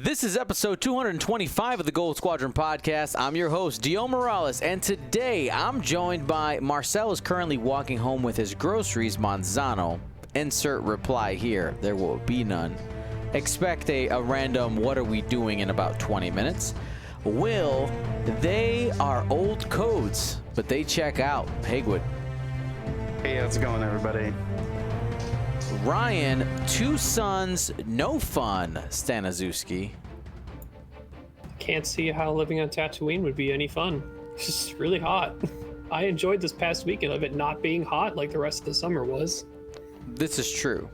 This is episode 225 of the Gold Squadron podcast. I'm your host, Dio Morales, and today I'm joined by Marcel, is currently walking home with his groceries, Manzano. Insert reply here. There will be none. Expect a random what are we doing in about 20 minutes. Will, they are old codes, but they check out. Hagwood. Hey, how's it going, everybody? Ryan, two sons, no fun, Staniszewski. Can't see how living on Tatooine would be any fun. It's just really hot. I enjoyed this past weekend of it not being hot like the rest of the summer was. This is true.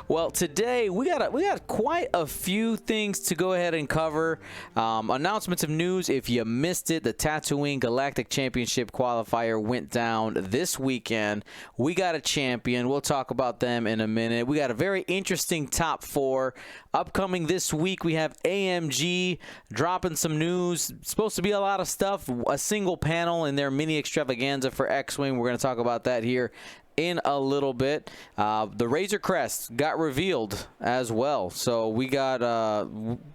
Well, today we got quite a few things to go ahead and cover. Announcements of news. If you missed it, the Tatooine Galactic Championship qualifier went down this weekend. We got a champion. We'll talk about them in a minute. We got a very interesting top four upcoming this week. We have AMG dropping some news. It's supposed to be a lot of stuff. A single panel in their mini extravaganza for X-Wing. We're going to talk about that here in a little bit. The Razor Crest got revealed as well, so we got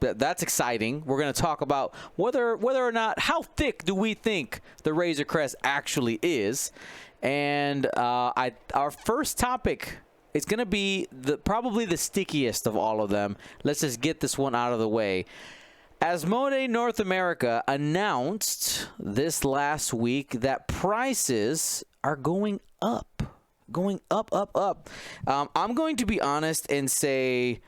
that's exciting. We're going to talk about whether or not, how thick do we think the Razor Crest actually is, and our first topic is going to be probably the stickiest of all of them. Let's just get this one out of the way. Asmodee North America announced this last week that prices are going up. I'm going to be honest and say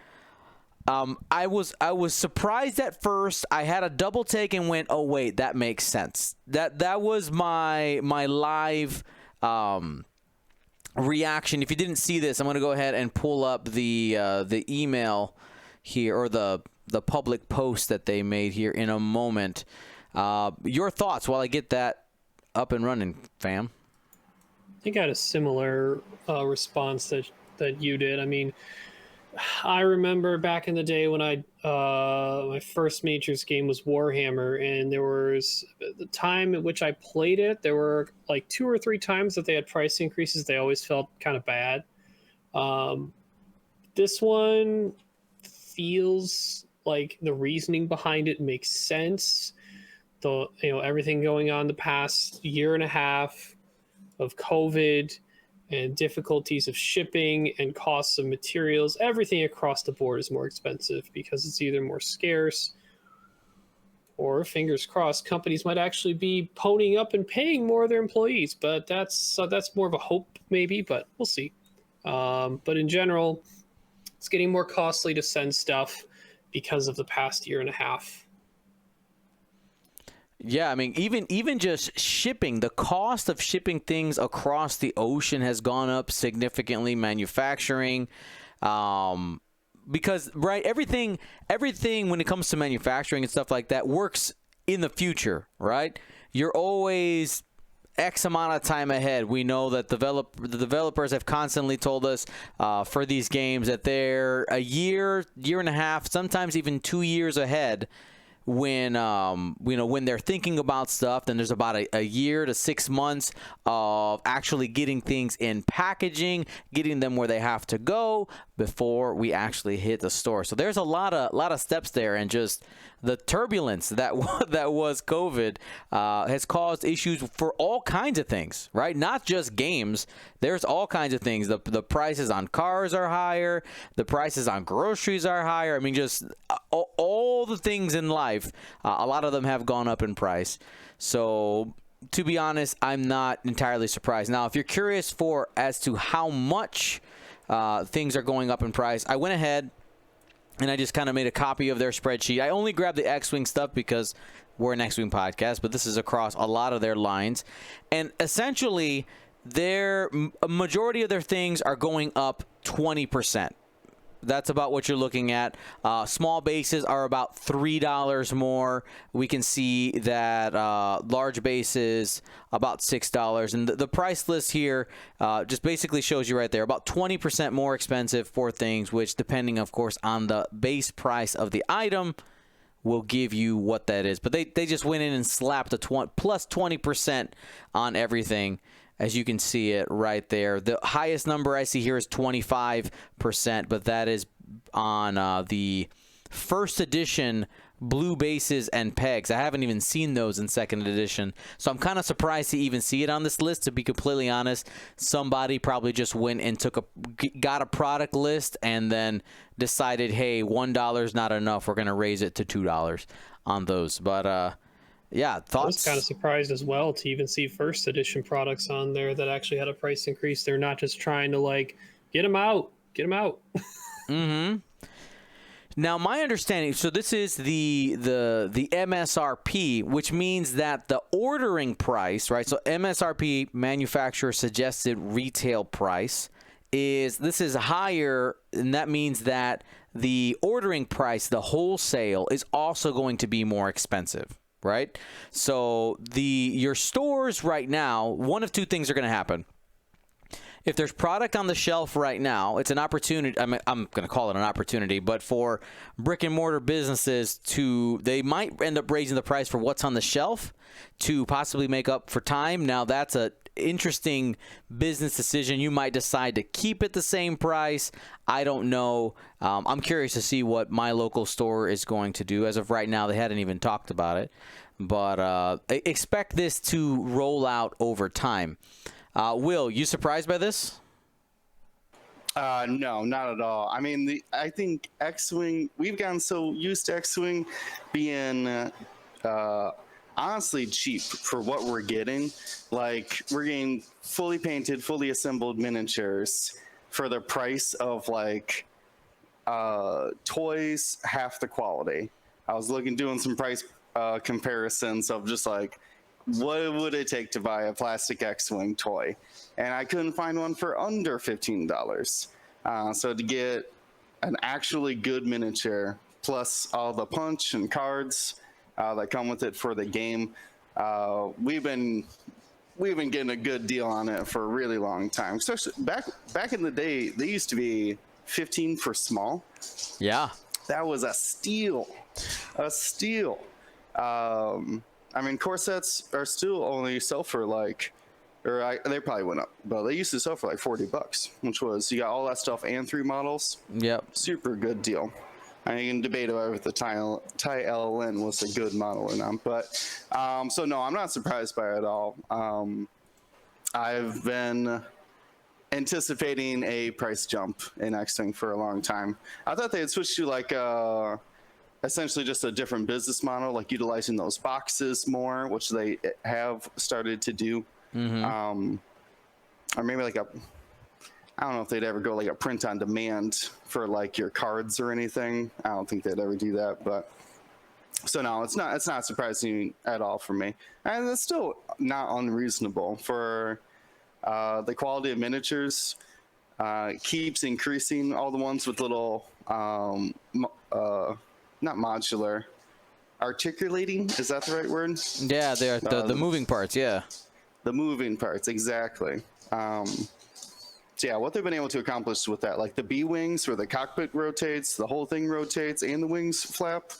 I was surprised at first. I had a double take and went, oh wait, that makes sense. That was my live reaction. If you didn't see this, I'm going to go ahead and pull up the email here, or the public post that they made here in a moment. Your thoughts while I get that up and running, fam. I think I had a similar response that you did. I mean, I remember back in the day when my first Majors game was Warhammer, and there was the time at which I played it, there were like 2 or 3 times that they had price increases. They always felt kind of bad. This one feels like the reasoning behind it makes sense. Everything going on the past year and a half of COVID and difficulties of shipping and costs of materials, everything across the board is more expensive because it's either more scarce, or fingers crossed, companies might actually be ponying up and paying more of their employees. But that's more of a hope maybe, but we'll see. But in general, it's getting more costly to send stuff because of the past year and a half. Yeah, I mean, even just shipping, the cost of shipping things across the ocean has gone up significantly. Manufacturing, because everything when it comes to manufacturing and stuff like that works in the future, right? You're always X amount of time ahead. We know that the developers have constantly told us for these games that they're a year and a half, sometimes even 2 years ahead. When when they're thinking about stuff, then there's about a year to 6 months of actually getting things in packaging, getting them where they have to go before we actually hit the store. So there's a lot of steps there, and just the turbulence that was COVID has caused issues for all kinds of things, right? Not just games. There's all kinds of things. The prices on cars are higher. The prices on groceries are higher. I mean, just all the things in life, a lot of them have gone up in price. So to be honest, I'm not entirely surprised. Now, if you're curious as to how much things are going up in price, I went ahead and I just kind of made a copy of their spreadsheet. I only grabbed the X-Wing stuff because we're an X-Wing podcast, but this is across a lot of their lines. And essentially, a majority of their things are going up 20%. That's about what you're looking at. Small bases are about $3 more. We can see that large bases about $6. And the price list here just basically shows you right there, about 20% more expensive for things, which, depending, of course, on the base price of the item, will give you what that is. But they just went in and slapped a plus 20% on everything. As you can see it right there. The highest number I see here is 25%, but that is the first edition blue bases and pegs. I haven't even seen those in second edition, so I'm kind of surprised to even see it on this list, to be completely honest. Somebody probably just went and got a product list and then decided, hey, $1 is not enough, we're going to raise it to $2 on those. But yeah, thoughts? I was kind of surprised as well to even see first edition products on there that actually had a price increase. They're not just trying to like get them out. Mm-hmm. Now, my understanding, so this is the MSRP, which means that the ordering price, right? So MSRP, manufacturer suggested retail price, this is higher, and that means that the ordering price, the wholesale, is also going to be more expensive, right? So your stores right now, one of two things are going to happen. If there's product on the shelf right now, it's an opportunity. I mean, I'm going to call it an opportunity, but for brick and mortar businesses they might end up raising the price for what's on the shelf to possibly make up for time. Now, that's a interesting business decision. You might decide to keep it the same price. I don't know. I'm curious to see what my local store is going to do. As of right now, they hadn't even talked about it, but expect this to roll out over time. Will, you surprised by this? No, not at all. I mean, I think X-Wing, we've gotten so used to X-Wing being honestly cheap for what we're getting. Like, we're getting fully painted, fully assembled miniatures for the price of like toys half the quality. I was doing some price comparisons of just like, what would it take to buy a plastic X-Wing toy? And I couldn't find one for under $15. So to get an actually good miniature, plus all the punch and cards that come with it for the game, we've been getting a good deal on it for a really long time. Especially back in the day, they used to be 15 for small. Yeah, that was a steal. I mean, core sets are still only sell for like, they probably went up, but they used to sell for like $40, which was, you got all that stuff and 3 models. Yep. Super good deal. I mean, you can debate about if the Ty LLN was a good model or not, but so no, I'm not surprised by it at all. I've been anticipating a price jump in X-Wing for a long time. I thought they had switched to like essentially just a different business model, like utilizing those boxes more, which they have started to do. Mm-hmm. Or maybe like I don't know if they'd ever go like a print on demand for like your cards or anything. I don't think they'd ever do that, but so no, it's not surprising at all for me. And it's still not unreasonable for the quality of miniatures. Keeps increasing. All the ones with little not modular, articulating, is that the right word? Yeah, they are the moving parts. Yeah, the moving parts, exactly. So yeah, what they've been able to accomplish with that, like the B wings where the cockpit rotates, the whole thing rotates, and the wings flap.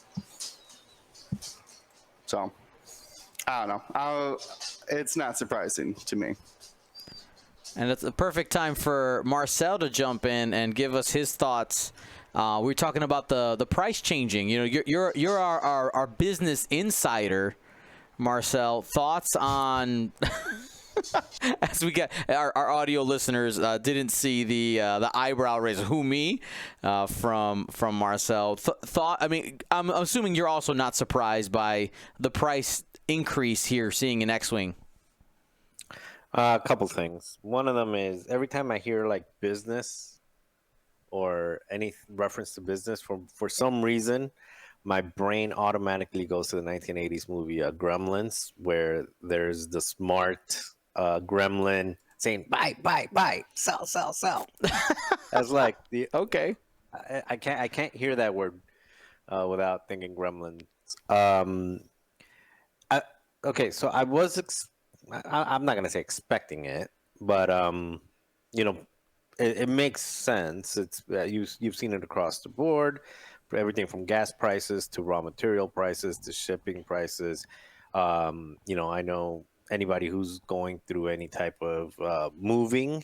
So I don't know. It's not surprising to me. And it's the perfect time for Marcel to jump in and give us his thoughts. We're talking about the price changing. You know, you're our business insider, Marcel. Thoughts on as we get our audio listeners didn't see the eyebrow raise. Who, me? From Marcel. I mean, I'm assuming you're also not surprised by the price increase here, seeing an X-Wing. A couple things. One of them is every time I hear like business or any reference to business, for some reason, my brain automatically goes to the 1980s movie Gremlins, where there's the smart gremlin saying buy, sell. That's like the okay. I can't hear that word without thinking Gremlins. Okay, so I was I'm not gonna say expecting it, but you know, it makes sense. It's you've seen it across the board, for everything from gas prices to raw material prices to shipping prices. You know, I know anybody who's going through any type of moving,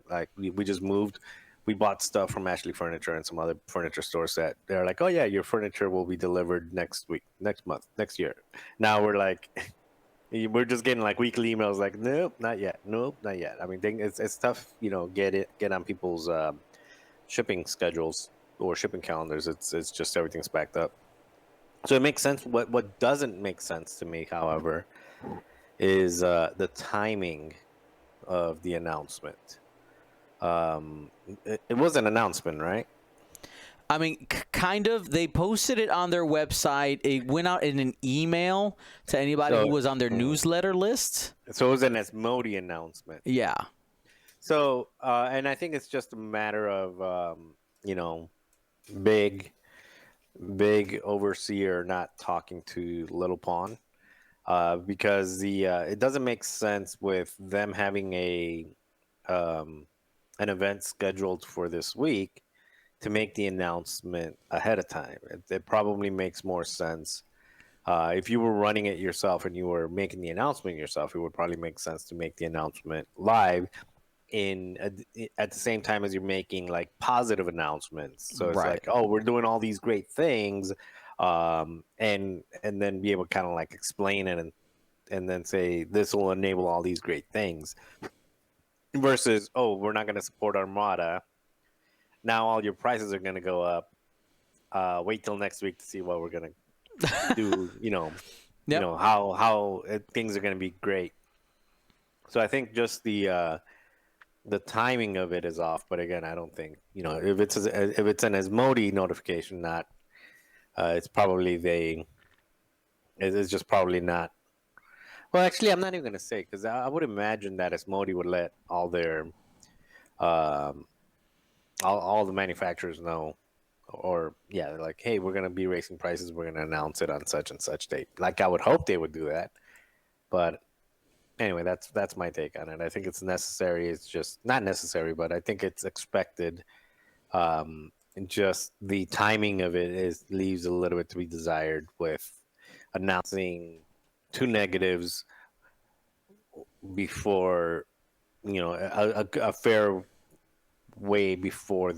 like we just moved. we bought stuff from Ashley Furniture and some other furniture stores that they're like, oh yeah, your furniture will be delivered next week, next month, next year. Now we're like, we're just getting like weekly emails like, nope, not yet, nope, not yet. I mean, it's tough, get on people's shipping schedules or shipping calendars. It's just everything's backed up. So it makes sense. What doesn't make sense to me, however, is the timing of the announcement. It was an announcement, right? I mean, kind of. They posted it on their website. It went out in an email to anybody who was on their newsletter list. So it was an Asmodee announcement. Yeah. So, and I think it's just a matter of, big overseer not talking to Little Pawn, because it doesn't make sense with them having an event scheduled for this week to make the announcement ahead of time. It probably makes more sense. If you were running it yourself and you were making the announcement yourself, it would probably make sense to make the announcement live at the same time as you're making like positive announcements. So it's like, oh, we're doing all these great things, and then be able to kind of like explain it and then say this will enable all these great things. Versus, oh, we're not going to support Armada. Now all your prices are going to go up. Wait till next week to see what we're going to do. How things are going to be great. So I think just the timing of it is off. But again, I don't think if it's an Asmodee notification, not it's probably it's just probably not. Well, actually, I'm not even going to say, because I would imagine that Asmodee would let all their all the manufacturers know, or they're like, hey, we're going to be raising prices. We're going to announce it on such and such date. Like, I would hope they would do that. But anyway, that's my take on it. I think it's necessary. It's just not necessary, but I think it's expected. And just the timing of it leaves a little bit to be desired with announcing two negatives before a fair way before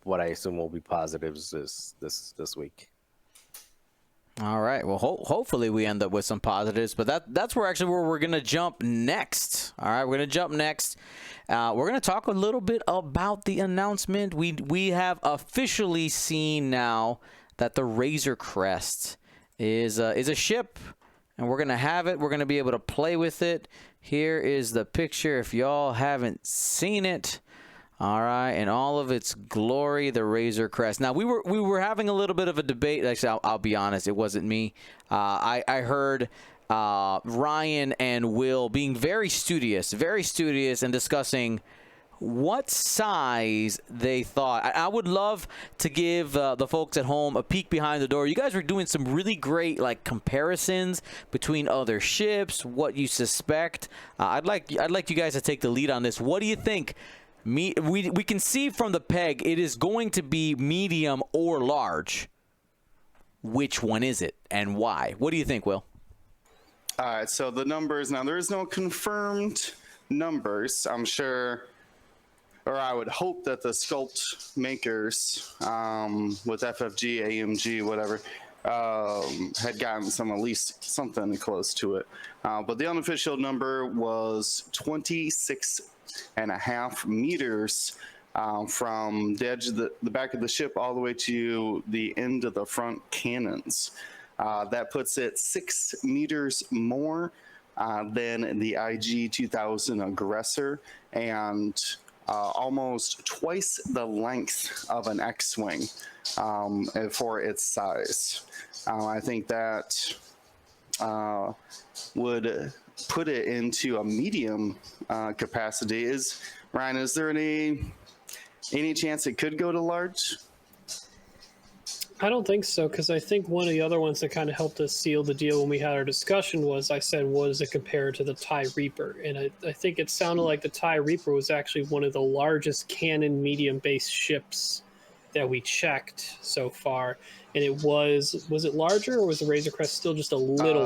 what I assume will be positives this week. All right. Well, hopefully we end up with some positives, but that's where we're going to jump next. All right, we're going to jump next. We're going to talk a little bit about the announcement. We have officially seen now that the Razor Crest is a ship. And we're going to have it. We're going to be able to play with it. Here is the picture if y'all haven't seen it. All right, in all of its glory, the Razor Crest. Now, we were having a little bit of a debate. Actually, I'll be honest, it wasn't me. I heard Ryan and Will being very studious and discussing what size they thought. I would love to give the folks at home a peek behind the door. You guys were doing some really great comparisons between other ships, what you suspect. I'd like you guys to take the lead on this. What do you think? We can see from the peg it is going to be medium or large. Which one is it and why? What do you think, Will? All right, so the numbers, now there is no confirmed numbers. I'm sure, or I would hope that the sculpt makers with FFG, AMG, whatever, had gotten at least something close to it. But the unofficial number was 26.5 meters from the edge of the back of the ship all the way to the end of the front cannons. That puts it 6 meters more than the IG-2000 Aggressor and almost twice the length of an X-Wing for its size. I think that would put it into a medium capacity. Ryan, is there any chance it could go to large? I don't think so, because I think one of the other ones that kind of helped us seal the deal when we had our discussion was, I said, what does it compare to the TIE Reaper? And I think it sounded like the TIE Reaper was actually one of the largest cannon medium-based ships that we checked so far, and it was it larger, or was the Razor Crest still just a little?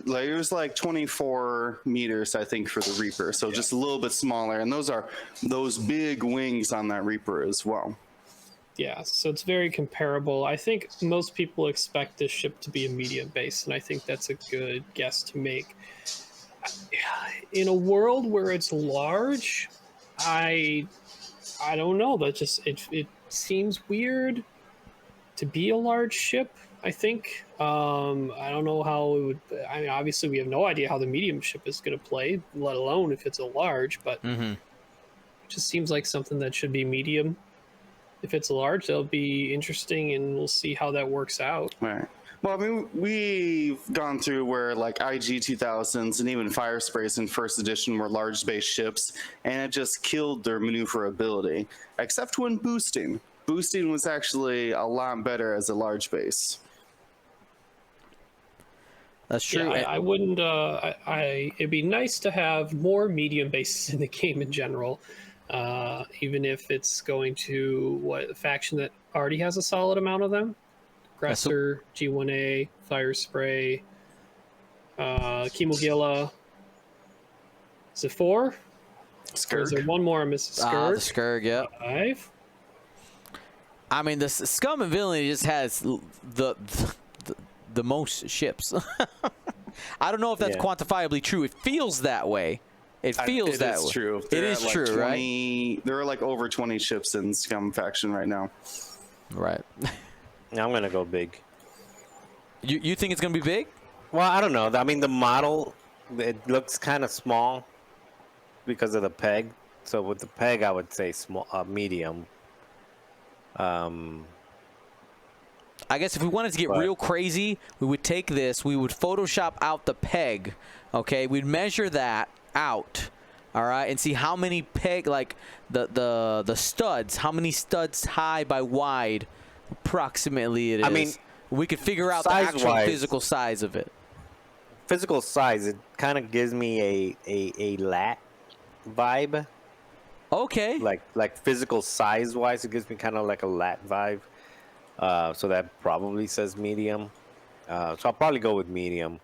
Like it was like 24 meters, I think, for the Reaper, so just a little bit smaller. And those are those big wings on that Reaper as well. Yeah, so it's very comparable. I think most people expect this ship to be a medium base, and I think that's a good guess to make. In a world where it's large, I don't know. That just it seems weird to be a large ship. I think I don't know how it would. I mean, obviously we have no idea how the medium ship is going to play, let alone if it's a large. But it just seems like something that should be medium. If it's large, that'll be interesting, and we'll see how that works out. Right. Well, I mean, we've gone through where like IG 2000s and even Fire Sprays in first edition were large space ships, and it just killed their maneuverability, except when boosting. Boosting was actually a lot better as a large base. That's true. Yeah, I wouldn't. It'd be nice to have more medium bases in the game in general, even if it's going to a faction that already has a solid amount of them. Aggressor, G1A, Fire Spray, Kimogilla. Is it 4? Or is there Skirk. one more? Mrs. Skirk. The Scourge, yeah. 5. I mean, the Scum and Villainy just has the most ships. I don't know if that's quantifiably true. It feels that way. It feels that way. True. It is like true, 20, right? There are like over 20 ships in Scum faction right now. Right. I'm gonna go big. You think it's gonna be big? Well, I don't know. I mean, the model, it looks kind of small because of the peg. So with the peg, I would say small, medium. I guess if we wanted to get real crazy, we would take this, we would Photoshop out the peg, okay? We'd measure that out, all right, and see how many peg, like the studs, how many studs high by wide approximately it is. I mean, we could figure out the actual size-wise, physical size of it. Physical size, it kind of gives me a lat vibe. Okay. Like physical size wise, it gives me kind of like a lat vibe. So that probably says medium. So I'll probably go with medium,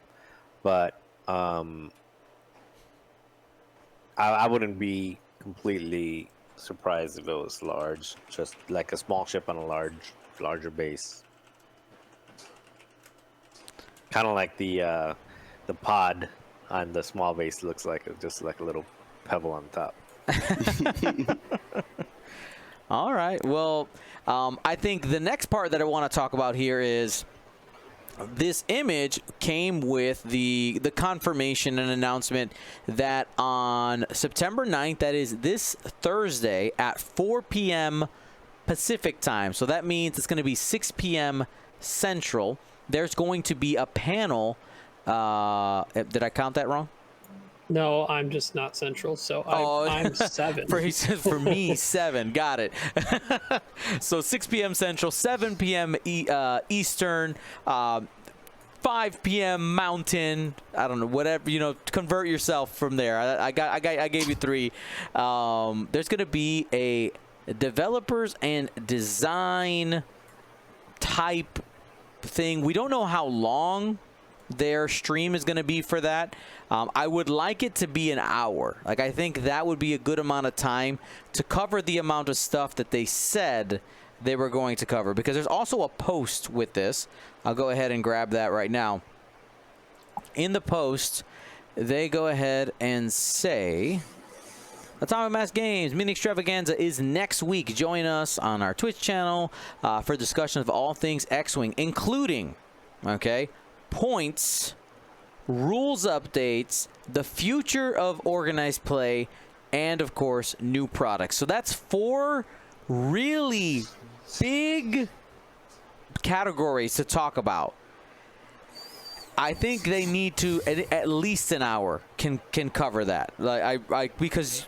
but I wouldn't be completely surprised if it was large, just like a small ship on a larger base. Kind of like the pod on the small base looks like, just like a little pebble on top. All right. Well, I think the next part that I want to talk about here is this image came with the confirmation and announcement that on September 9th, that is this Thursday at 4 p.m. Pacific time. So that means it's going to be 6 p.m. Central. There's going to be a panel. Did I count that wrong? No, I'm just not central, so I'm 7. For me, 7. Got it. So 6 p.m. Central, 7 p.m. Eastern, 5 p.m. Mountain. I don't know, whatever, convert yourself from there. I gave you 3. There's going to be a developers and design type thing. We don't know how long their stream is going to be for that. I would like it to be an hour. Like, I think that would be a good amount of time to cover the amount of stuff that they said they were going to cover, because there's also a post with this. I'll go ahead and grab that right now. In the post, they go ahead and say, Atomic Mass Games Mini Extravaganza is next week. Join us on our Twitch channel for discussion of all things X-Wing, including, points, rules updates, the future of organized play, and of course new products. So that's 4 really big categories to talk about. I think they need to at least an hour can cover that. Because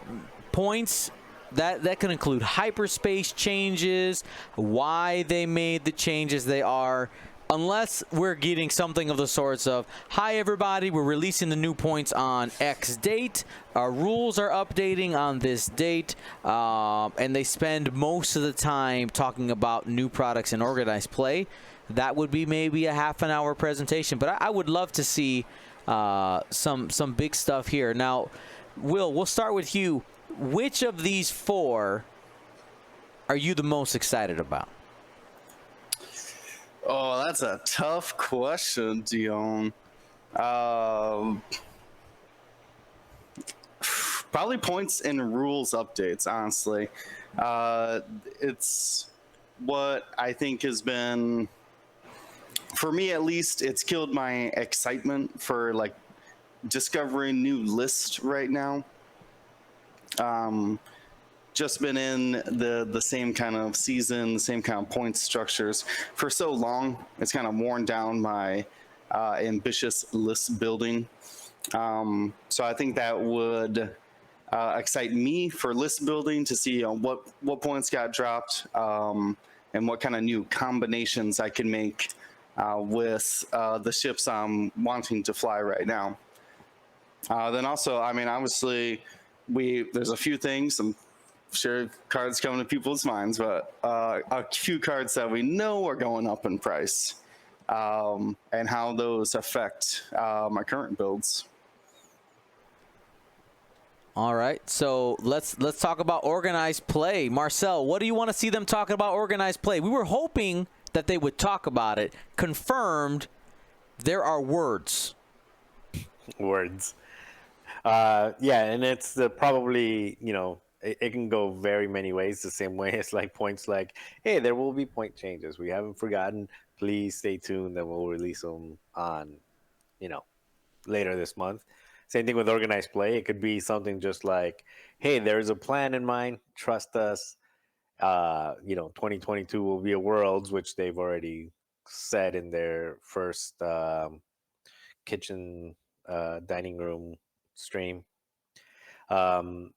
points that can include hyperspace changes, why they made the changes they are. unless we're getting something of the sorts of, hi everybody, we're releasing the new points on X date, our rules are updating on this date, and they spend most of the time talking about new products and organized play. That would be maybe a half an hour presentation, but I would love to see some big stuff here. Now, Will, we'll start with you. Which of these 4 are you the most excited about? Oh, that's a tough question, Dion. Probably points and rules updates, honestly. It's what I think has been, for me at least, it's killed my excitement for like discovering new lists right now. Just been in the same kind of season, the same kind of point structures for so long. It's kind of worn down my ambitious list building. So I think that would excite me for list building to see what points got dropped and what kind of new combinations I can make with the ships I'm wanting to fly right now. Then also, I mean, obviously, there's a few things. I'm sure cards come to people's minds, but a few cards that we know are going up in price, and how those affect my current builds. All right, so let's talk about organized play. Marcel, what do you want to see them talking about organized play? We were hoping that they would talk about it. Confirmed, there are words. Words. Yeah, and it's probably, it can go very many ways. The same way as like points like, hey, there will be point changes. We haven't forgotten. Please stay tuned, and we'll release them on, later this month. Same thing with organized play. It could be something just like, hey, there's a plan in mind. Trust us. 2022 will be a Worlds, which they've already said in their first kitchen dining room stream. So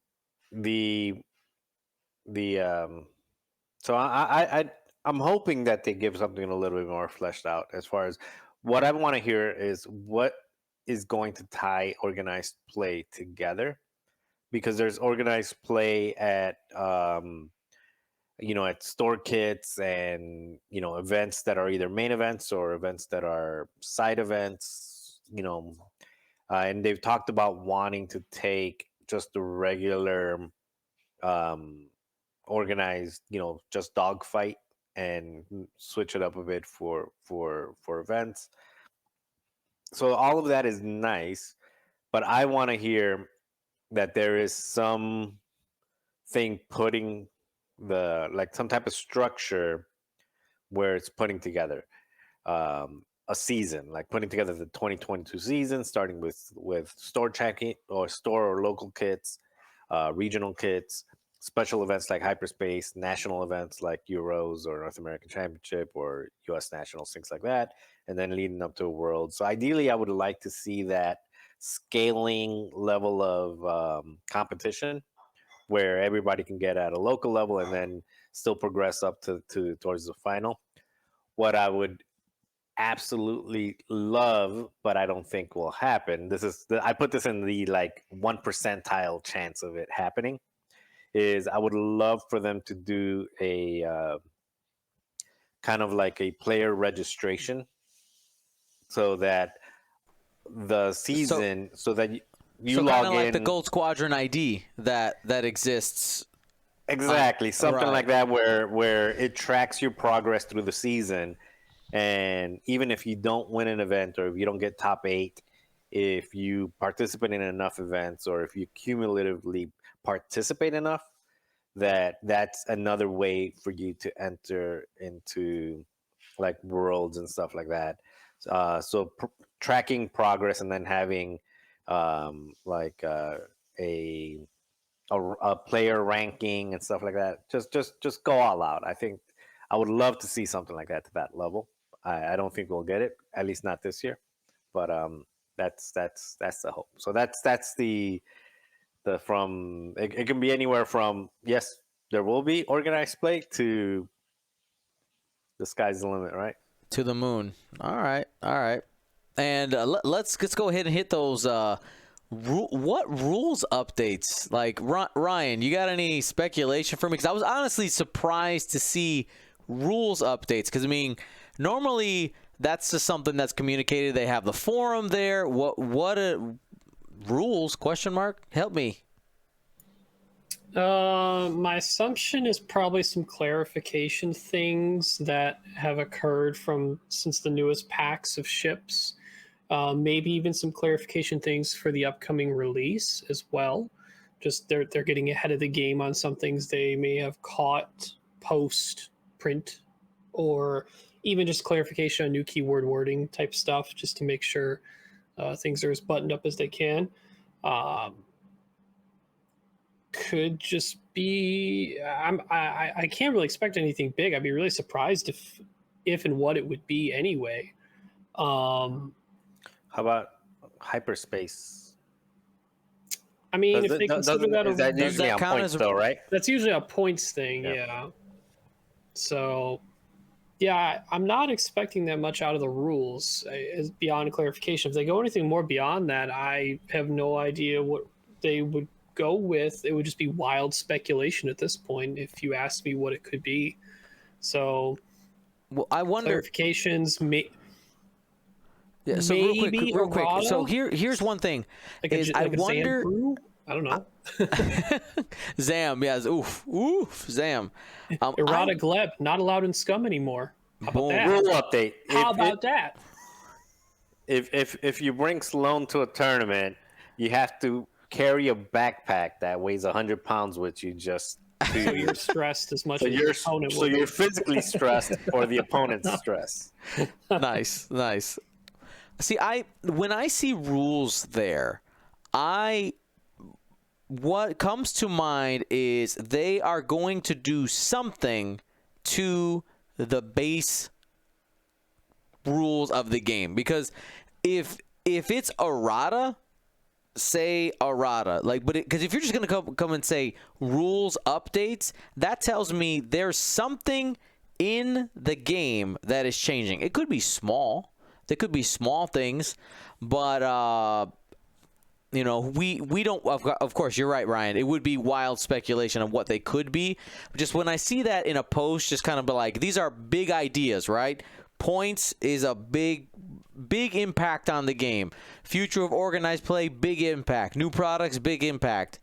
I'm hoping that they give something a little bit more fleshed out. As far as what I want to hear is what is going to tie organized play together, because there's organized play at at store kits and events that are either main events or events that are side events, and they've talked about wanting to take just the regular organized, just dogfight and switch it up a bit for events. So all of that is nice, but I want to hear that there is some thing putting some type of structure where it's putting together a season, like putting together the 2022 season, starting with store checking or store or local kits, regional kits, special events like hyperspace, national events like Euros or North American Championship or US Nationals, things like that, and then leading up to a World. So ideally, I would like to see that scaling level of competition where everybody can get at a local level and then still progress up to towards the final. What I would absolutely love, but I don't think will happen. I put this in the 1 percentile chance of it happening. Is I would love for them to do a kind of like a player registration, so that the season, so that you log in, like the Gold Squadron ID that exists. Exactly, something right. like that, where it tracks your progress through the season, and even if you don't win an event or if you don't get top 8, if you participate in enough events or if you cumulatively participate enough, that's another way for you to enter into like Worlds and stuff like that. So tracking progress and then having a player ranking and stuff like that. Just go all out. I think I would love to see something like that to that level. I don't think we'll get it, at least not this year. But that's the hope. So that's the from it can be anywhere from yes, there will be organized play to the sky's the limit, right? To the moon. All right. And let's go ahead and hit those. What rules updates? Like Ryan, you got any speculation for me? Because I was honestly surprised to see rules updates. Because I mean, normally that's just something that's communicated. They have the forum there. What rules? Question mark. Help me. My assumption is probably some clarification things that have occurred since the newest packs of ships. Maybe even some clarification things for the upcoming release as well. Just they're getting ahead of the game on some things they may have caught post print, or even just clarification on new keyword wording type stuff, just to make sure things are as buttoned up as they can. Could just be I can't really expect anything big. I'd be really surprised if and what it would be anyway. How about hyperspace? I mean, if they consider that usually on points though, right? That's usually a points thing, yeah. So yeah, I'm not expecting that much out of the rules beyond clarification. If they go anything more beyond that, I have no idea what they would go with. It would just be wild speculation at this point if you asked me what it could be. So well, I wonder clarifications yeah, so real quick. So here's one thing. I wonder I don't know. Zam, yes, oof, Zam. Errata Gleb, not allowed in Scum anymore. How about that? Rule update. How about that? If you bring Sloan to a tournament, you have to carry a backpack that weighs 100 pounds with you just so you're stressed as much so as your opponent so you're physically stressed or the opponent's stress. Nice. See, when I see rules there, what comes to mind is they are going to do something to the base rules of the game, because if it's errata, say errata, like, but because if you're just gonna come and say rules updates, that tells me there's something in the game that is changing. It could be small. There could be small things, but we don't. Of course, you're right, Ryan. It would be wild speculation of what they could be. Just when I see that in a post, just kind of be like, these are big ideas, right? Points is a big impact on the game. Future of organized play, big impact. New products, big impact.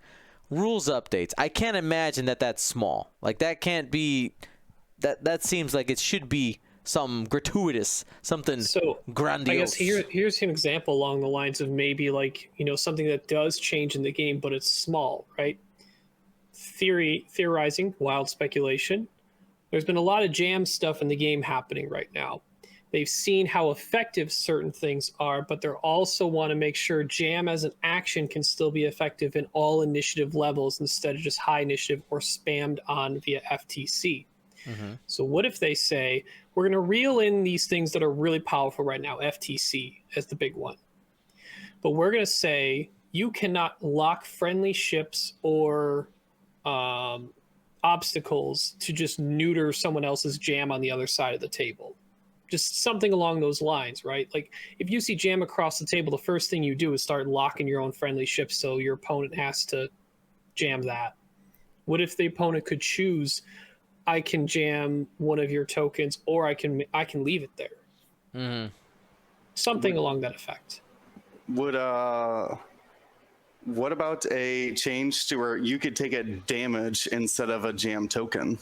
Rules updates. I can't imagine that that's small. Like, that can't be. That seems like it should be something gratuitous, something grandiose. I guess here's an example along the lines of maybe like, something that does change in the game, but it's small, right? Theorizing, wild speculation. There's been a lot of jam stuff in the game happening right now. They've seen how effective certain things are, but they also want to make sure jam as an action can still be effective in all initiative levels instead of just high initiative or spammed on via FTC. Mm-hmm. So what if they say, we're going to reel in these things that are really powerful right now, FTC as the big one. But we're going to say you cannot lock friendly ships or obstacles to just neuter someone else's jam on the other side of the table. Just something along those lines, right? Like, if you see jam across the table, the first thing you do is start locking your own friendly ships so your opponent has to jam that. What if the opponent could choose, I can jam one of your tokens, or I can leave it there? Mm-hmm. Something along that effect. What about a change to where you could take a damage instead of a jam token?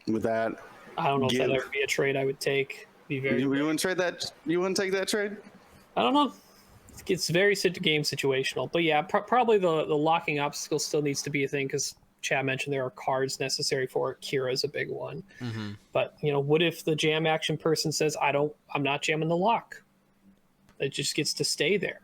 Would that? I don't know if that'd ever be a trade I would take. You wouldn't trade that? You wouldn't take that trade? I don't know. It's very game situational, but yeah, probably the locking obstacle still needs to be a thing, because Chad mentioned there are cards necessary for it. Kira's a big one. Mm-hmm. But what if the jam action person says, I'm not jamming the lock? It just gets to stay there.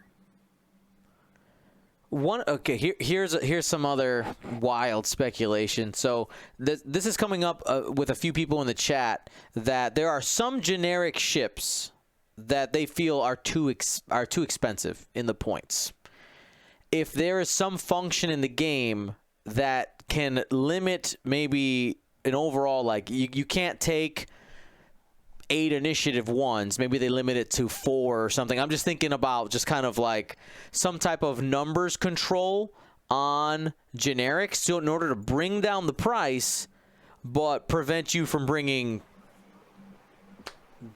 Here's some other wild speculation. So this is coming up with a few people in the chat, that there are some generic ships that they feel are too expensive in the points. If there is some function in the game that can limit maybe an overall, like, you can't take 8 initiative ones. Maybe they limit it to 4 or something. I'm just thinking about just kind of like some type of numbers control on generics, so in order to bring down the price, but prevent you from bringing.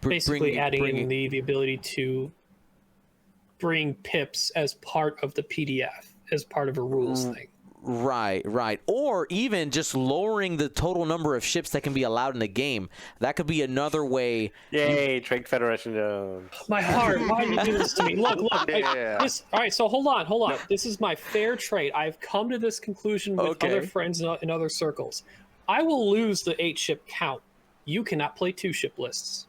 Basically, adding in the ability to bring pips as part of the PDF, as part of a rules thing. Right. Or even just lowering the total number of ships that can be allowed in the game. That could be another way. Yay, Trade Federation Jones. My heart, why do you do this to me? Look. Yeah. All right, so hold on. This is my fair trade. I've come to this conclusion with other friends in other circles. I will lose the 8-ship count. You cannot play 2-ship lists.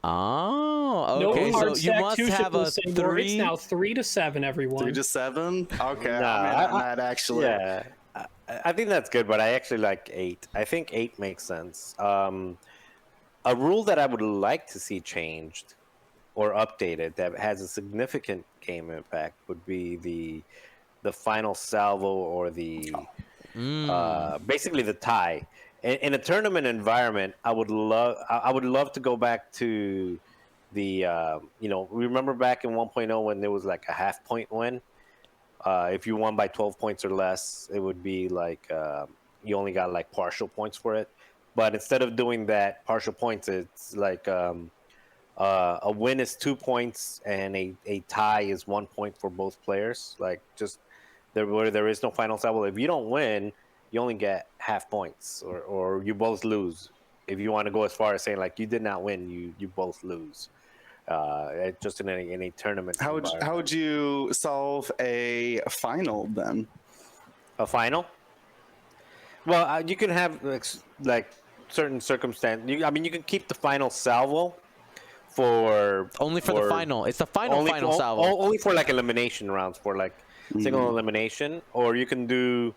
Oh, okay. No hard So stack you must 2-ship have a lists anymore. 3. It's now 3 to 7, everyone. 3 to 7. Okay, Nah, I'm in on that actually. Yeah, I think that's good, but I actually like 8. I think 8 makes sense. A rule that I would like to see changed or updated that has a significant game impact would be the final salvo or the basically the tie. In a tournament environment, I would love to go back to the remember back in 1.0 when there was like a half point win. If you won by 12 points or less, it would be like you only got like partial points for it. But instead of doing that partial points, it's like a win is 2 points and a tie is 1 point for both players. Like just where there is no final salvo. If you don't win, you only get half points, or you both lose. If you want to go as far as saying like you did not win, you both lose. Just in a tournament. How would you solve a final then? A final? Well, you can have like certain circumstance. You can keep the final salvo for Only for the final. It's the final salvo. Only for like elimination rounds, for like single elimination, or you can do.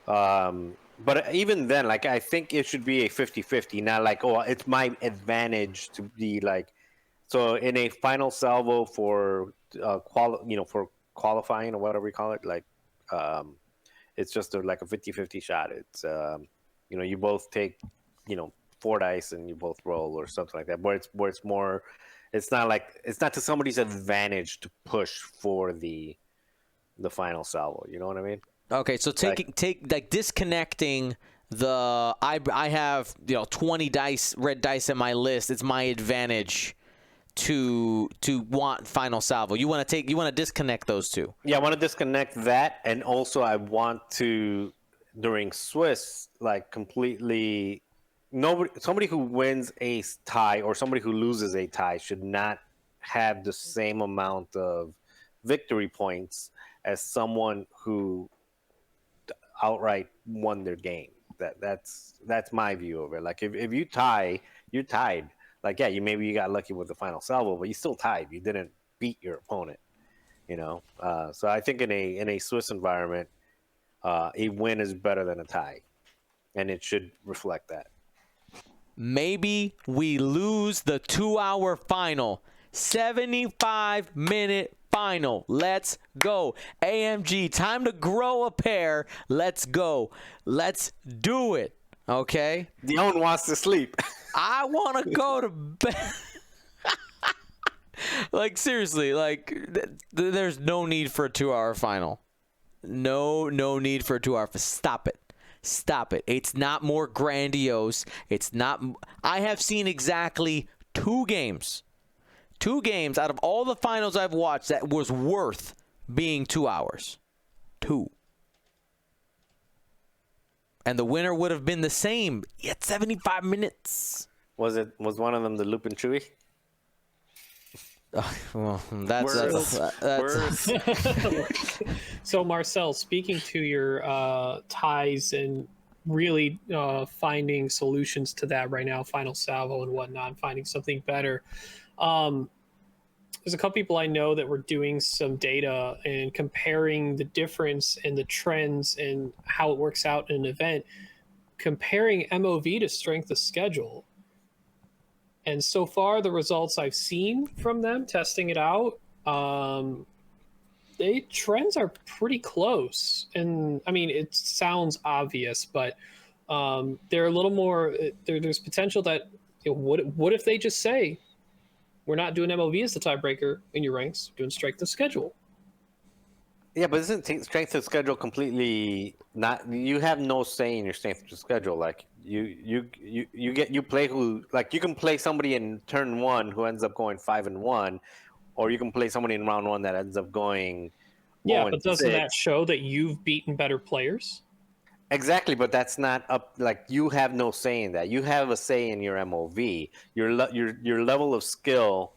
But even then, like I think it should be a 50-50, not like it's my advantage to be like. So in a final salvo for for qualifying or whatever we call it, like it's just like a 50-50 shot. It's you both take 4 dice and you both roll or something like that. Where it's more, it's not to somebody's advantage to push for the final salvo. You know what I mean? Okay, so disconnecting the I have 20 red dice in my list. It's my advantage to want final salvo. You want to disconnect those two. Yeah, I want to disconnect that, and also I want to during Swiss like completely somebody who wins a tie or somebody who loses a tie should not have the same amount of victory points as someone who outright won their game. That's my view of it. Like if you tie, you're tied. Like yeah, maybe you got lucky with the final salvo, but you still tied. You didn't beat your opponent. So I think in a Swiss environment, a win is better than a tie, and it should reflect that. Maybe we lose the 2-hour final, 75-minute final. Let's go. AMG, time to grow a pair. Let's go. Let's do it. Okay? Dion wants to sleep. I want to go to bed. Like, seriously, like, there's no need for a 2-hour final. No need for a 2-hour. Stop it. Stop it. It's not more grandiose. It's not. I have seen exactly 2 games. 2 games out of all the finals I've watched that was worth being 2 hours. 2. And the winner would have been the same at 75 minutes. Was one of them the Lupin Chewie? Well, that's So Marcel, speaking to your ties and really finding solutions to that right now, final salvo and whatnot, finding something better. There's a couple people I know that were doing some data and comparing the difference in the trends and how it works out in an event, comparing MOV to strength of schedule. And so far, the results I've seen from them testing it out, trends are pretty close. And I mean, it sounds obvious, but they're a little more. There's potential that what if they just say, we're not doing MOV as the tiebreaker in your ranks, we're doing strength of schedule? Yeah, but isn't strength of schedule completely not? You have no say in your strength of schedule. Like you play who, like, you can play somebody in turn 1 who ends up going 5-1, or you can play somebody in round 1 that ends up going. Yeah, but doesn't 0-6. that show that you've beaten better players? Exactly, but that's not up. Like, you have no say in that. You have a say in your MOV. Your level of skill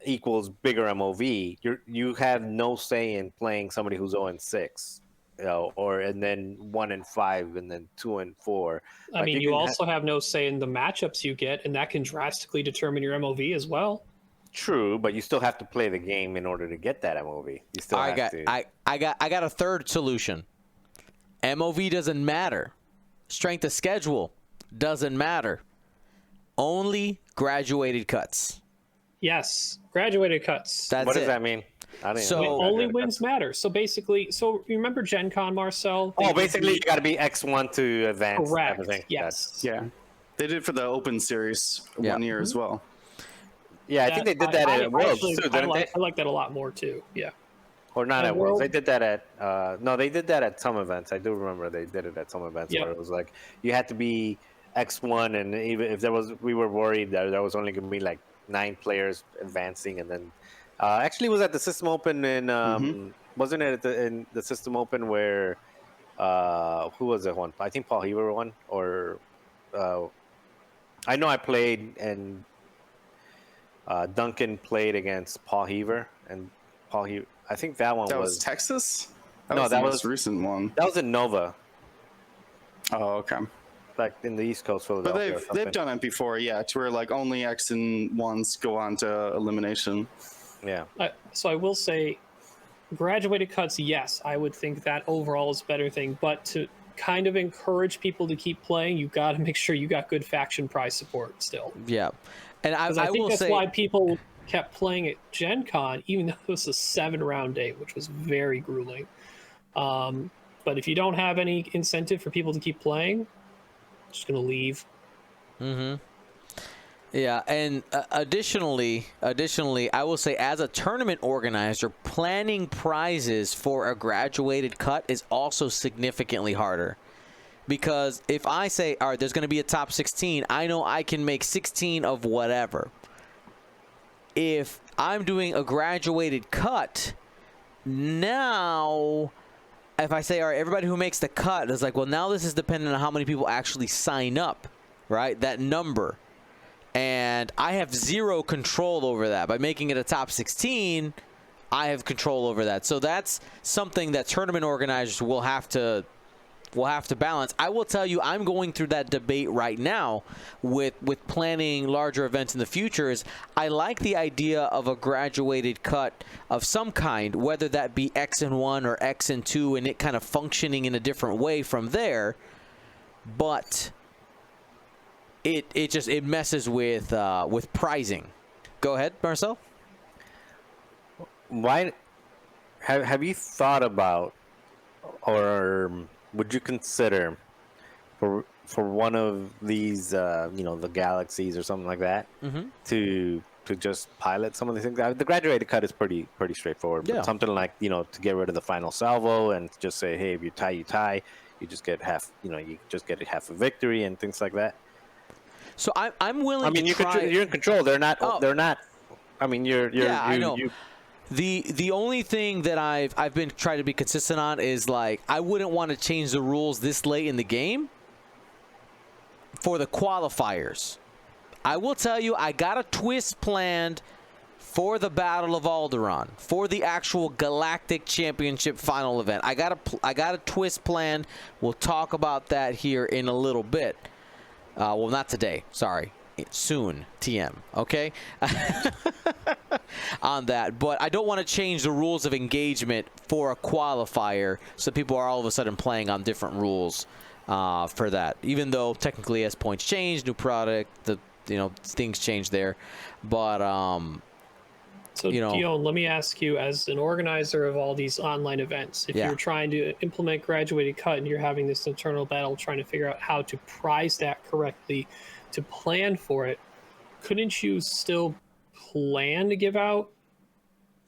equals bigger MOV. You have no say in playing somebody who's 0-6, and then 1-5, and then 2-4. I mean, you also have no say in the matchups you get, and that can drastically determine your MOV as well. True, but you still have to play the game in order to get that MOV. You still have to. I got a third solution. MOV doesn't matter. Strength of schedule doesn't matter. Only graduated cuts. Yes, graduated cuts. That's what does it. that mean? I didn't know Only graduated wins cuts. matter. So basically, you remember Gen Con, Marcel? Oh, basically, you got to be X1 to advance. Correct. Everything. Yes. Yeah, they did it for the Open Series Yeah. 1 year as well. Yeah, I think they did that at Worlds too, didn't they? I like that a lot more too. Yeah. Or not At at Worlds. World- They did that at no, they did that at some events. I do remember they did it at some events Yep. where it was like you had to be X1, and even if we were worried that there was only going to be like 9 players advancing, and then actually it was at the System Open in wasn't it in the System Open where who was it one? I think Paul Heaver won, or I know I played and Duncan played against Paul Heaver, and Paul Heaver. I think that one That was Texas? No, was the that most was- recent one. that was in Nova, Oh, okay. like in the East Coast, But Philadelphia. they've done it before, yeah, to where like only X and 1s go on to elimination. Yeah. So I will say, graduated cuts, yes, I would think that overall is a better thing. But to kind of encourage people to keep playing, you got to make sure you got good faction prize support still. Yeah. And I Because I think will that's say, why people kept playing at Gen Con, even though it was a 7-round day, which was very grueling. But if you don't have any incentive for people to keep playing, just going to leave. yeah, and additionally, I will say, as a tournament organizer, planning prizes for a graduated cut is also significantly harder. Because if I say, all right, there's going to be a top 16, I know I can make 16 of whatever. If I'm doing a graduated cut, now if I say, all right, everybody who makes the cut, it's like, well, now this is dependent on how many people actually sign up, right? That number. And I have zero control over that. By making it a top 16, I have control over that. So that's something that tournament organizers will have to balance. I will tell you, I'm going through that debate right now with planning larger events in the future. Is I like the idea of a graduated cut of some kind, whether that be X and 1 or X and 2, and it kind of functioning in a different way from there. But it messes with pricing. Go ahead, Marcel. Why have you thought about, or would you consider for one of these the galaxies or something like that to just pilot some of these things? The graduated cut is pretty straightforward, Yeah. but something like to get rid of the final salvo and just say, hey, if you tie, you just get half, you just get half a victory and things like that. So I'm willing. I mean, to try. you're in control. They're not. Oh. They're not. I mean, I know. The only thing that I've been trying to be consistent on is, like, I wouldn't want to change the rules this late in the game for the qualifiers. I will tell you, I got a twist planned for the Battle of Alderaan, for the actual Galactic Championship final event. I got a twist planned. We'll talk about that here in a little bit. Well, not today. Sorry. Soon, TM, okay? On that. But I don't want to change the rules of engagement for a qualifier so people are all of a sudden playing on different rules for that. Even though technically as points change, new product, things change there. But So, you know, Dion, let me ask you, as an organizer of all these online events, if Yeah. you're trying to implement graduated cut and you're having this internal battle trying to figure out how to price that correctly, to plan for it, couldn't you still plan to give out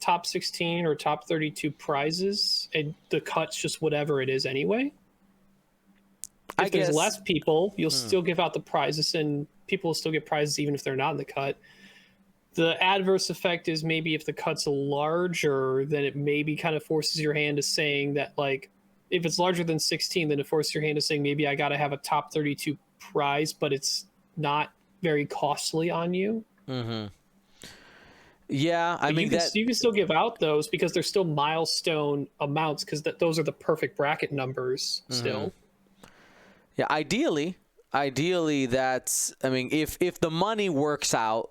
top 16 or top 32 prizes and the cut's just whatever it is anyway? If there's less people, you'll still give out the prizes and people will still get prizes even if they're not in the cut. The adverse effect is maybe if the cut's larger, then it maybe kind of forces your hand to saying that, like, if it's larger than 16, then it forces your hand to saying maybe I got to have a top 32 prize, but it's not very costly on you. Mm-hmm. Yeah, I mean, you can still give out those because they're still milestone amounts because those are the perfect bracket numbers still. Yeah, ideally, that's. I mean, if the money works out,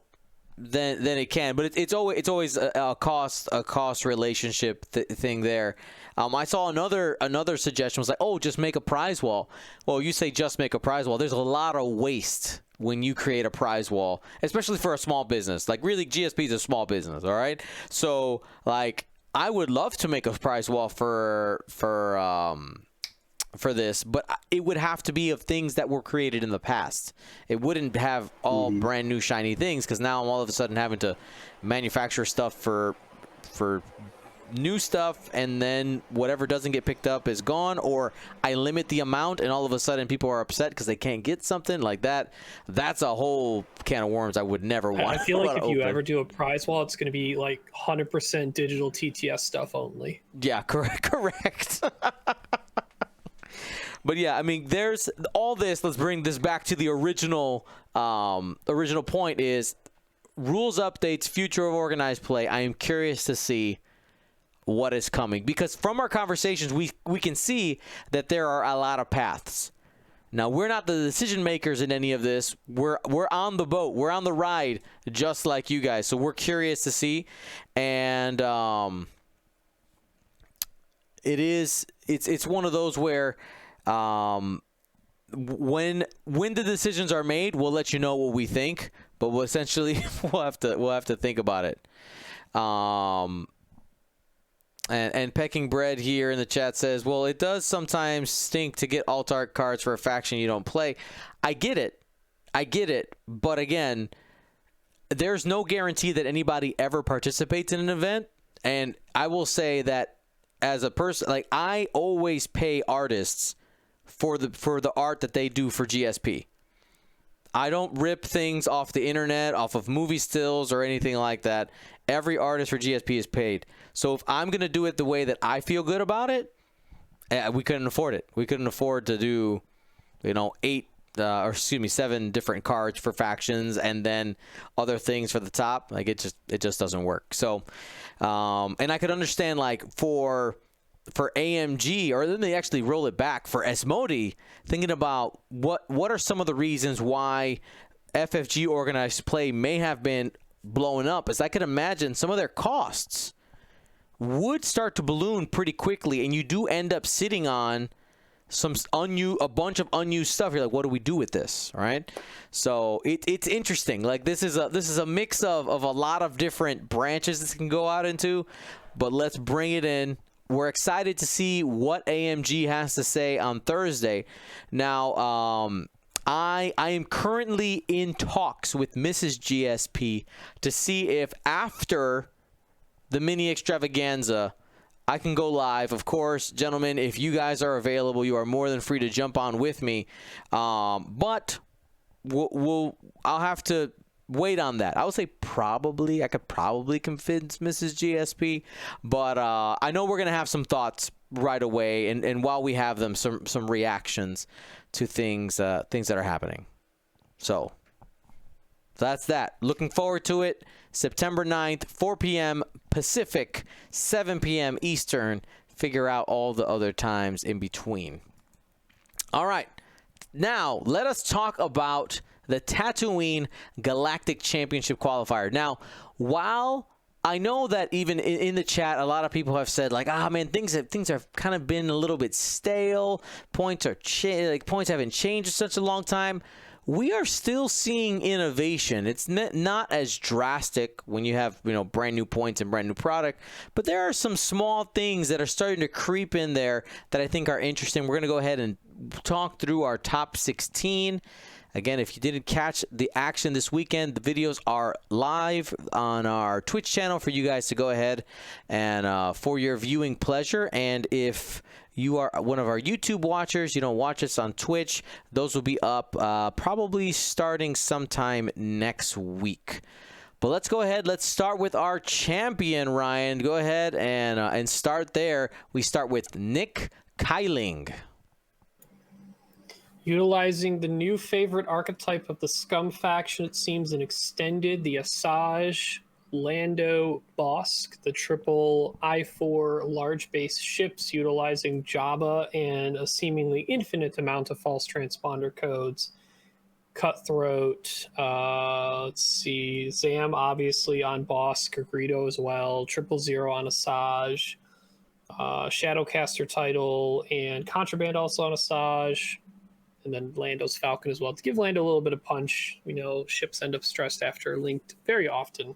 then it can. But it's always a cost relationship thing there. I saw another suggestion was like, oh, just make a prize wall. Well, you say just make a prize wall. There's a lot of waste when you create a prize wall, especially for a small business. Like, really, GSP is a small business, all right? So, like, I would love to make a prize wall for this, but it would have to be of things that were created in the past. It wouldn't have all brand new shiny things, because now I'm all of a sudden having to manufacture stuff for new stuff, and then whatever doesn't get picked up is gone, or I limit the amount and all of a sudden people are upset because they can't get something like that. That's a whole can of worms I would never want. I feel like if you ever do a prize wall, it's going to be like 100% digital TTS stuff only. Yeah, correct. But yeah, I mean, there's all this. Let's bring this back to the original point is rules updates, future of organized play. I am curious to see what is coming, because from our conversations, we can see that there are a lot of paths. Now, we're not the decision makers in any of this. We're on the boat. We're on the ride, just like you guys. So we're curious to see, and it's one of those where when the decisions are made, we'll let you know what we think, but we'll have to think about it. And Pecking Bread here in the chat says, well, it does sometimes stink to get alt-art cards for a faction you don't play. I get it. But again, there's no guarantee that anybody ever participates in an event. And I will say that as a person, like, I always pay artists for the art that they do for GSP. I don't rip things off the internet, off of movie stills or anything like that. Every artist for GSP is paid. So if I'm going to do it the way that I feel good about it, we couldn't afford it. We couldn't afford to do, 7 different cards for factions and then other things for the top. Like, it just doesn't work. So, and I could understand, like, for AMG, or then they actually roll it back for Asmodee, thinking about what are some of the reasons why FFG organized play may have been blowing up, as I could imagine some of their costs would start to balloon pretty quickly, and you do end up sitting on a bunch of unused stuff. You're like, what do we do with this, right? So it's interesting. Like, this is a mix of a lot of different branches this can go out into, but let's bring it in. We're excited to see what AMG has to say on Thursday. Now, I am currently in talks with Mrs. GSP to see if after the mini extravaganza, I can go live. Of course, gentlemen, if you guys are available, you are more than free to jump on with me. But I'll have to wait on that. I would say I could probably convince Mrs. GSP, but I know we're gonna have some thoughts right away, and while we have them, some reactions to things that are happening. So that's that. Looking forward to it. September 9th, 4 p.m. Pacific, 7 p.m. Eastern. Figure out all the other times in between. All right. Now, let us talk about the Tatooine Galactic Championship Qualifier. Now, while I know that even in the chat, a lot of people have said, like, man, things have kind of been a little bit stale. Points haven't changed in such a long time. we are still seeing innovation. It's not as drastic when you have, brand new points and brand new product, but there are some small things that are starting to creep in there that I think are interesting. We're going to go ahead and talk through our top 16. Again, if you didn't catch the action this weekend, the videos are live on our Twitch channel for you guys to go ahead and for your viewing pleasure. And if you are one of our YouTube watchers, you don't watch us on Twitch, those will be up probably starting sometime next week. But let's go ahead. Let's start with our champion, Ryan. Go ahead and start there. We start with Nick Kyling. Utilizing the new favorite archetype of the Scum faction, it seems, and extended the Asajj, Lando, Bosk, the triple I-4 large base ships, utilizing Jabba and a seemingly infinite amount of false transponder codes. Cutthroat, let's see, Zam obviously on Bosk, Greedo as well, 000 on Asajj, Shadowcaster title, and Contraband also on Asajj, and then Lando's Falcon as well. To give Lando a little bit of punch, we know ships end up stressed after linked very often.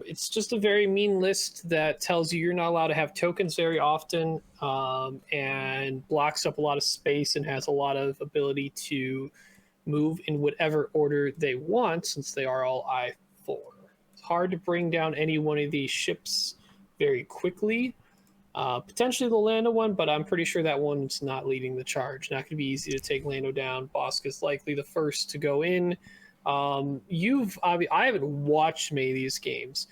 It's just a very mean list that tells you you're not allowed to have tokens very often, and blocks up a lot of space and has a lot of ability to move in whatever order they want, since they are all I-4. It's hard to bring down any one of these ships very quickly. Potentially the Lando one, but I'm pretty sure that one's not leading the charge. Not going to be easy to take Lando down. Bosk is likely the first to go in. I haven't watched many of these games.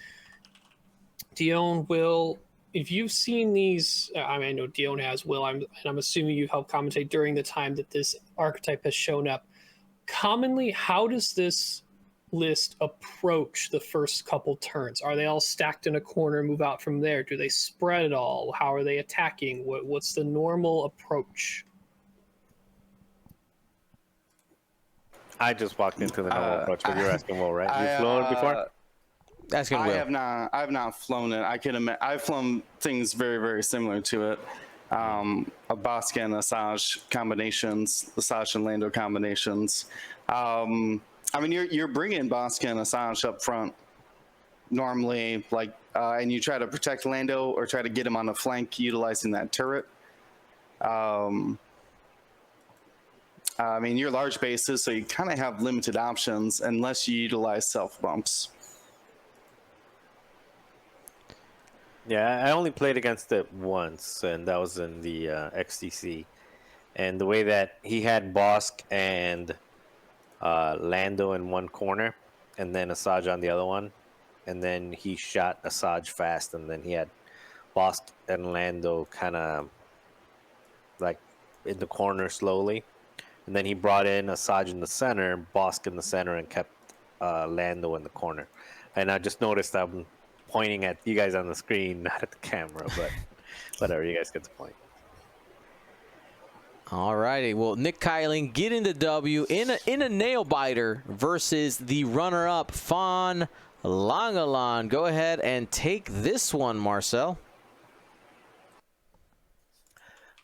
Dion, Will, if you've seen these, I know Dion has, Will, and I'm assuming you've helped commentate during the time that this archetype has shown up. Commonly, how does this list approach the first couple turns? Are they all stacked in a corner, move out from there? Do they spread at all? How are they attacking? What's the normal approach? I just walked into the normal approach, but you're asking Will, right? You've flown before? Asking Will. I have not flown it. I've flown things very, very similar to it. A Bosk and Asajj combinations, Asajj and Lando combinations. You're bringing Bosk and Asajj up front normally, and you try to protect Lando or try to get him on the flank utilizing that turret. You're large bases, so you kind of have limited options unless you utilize self bumps. Yeah, I only played against it once, and that was in the XTC. And the way that he had Bosk and Lando in one corner, and then Asajj on the other one, and then he shot Asajj fast, and then he had Bosk and Lando kind of like in the corner slowly, and then he brought in Asajj in the center, Bosk in the center, and kept Lando in the corner. And I just noticed I'm pointing at you guys on the screen, not at the camera, but whatever, you guys get the point. All righty. Well, Nick Kyling getting the W in a nail biter versus the runner-up Fawn Langalan. Go ahead and take this one, Marcel.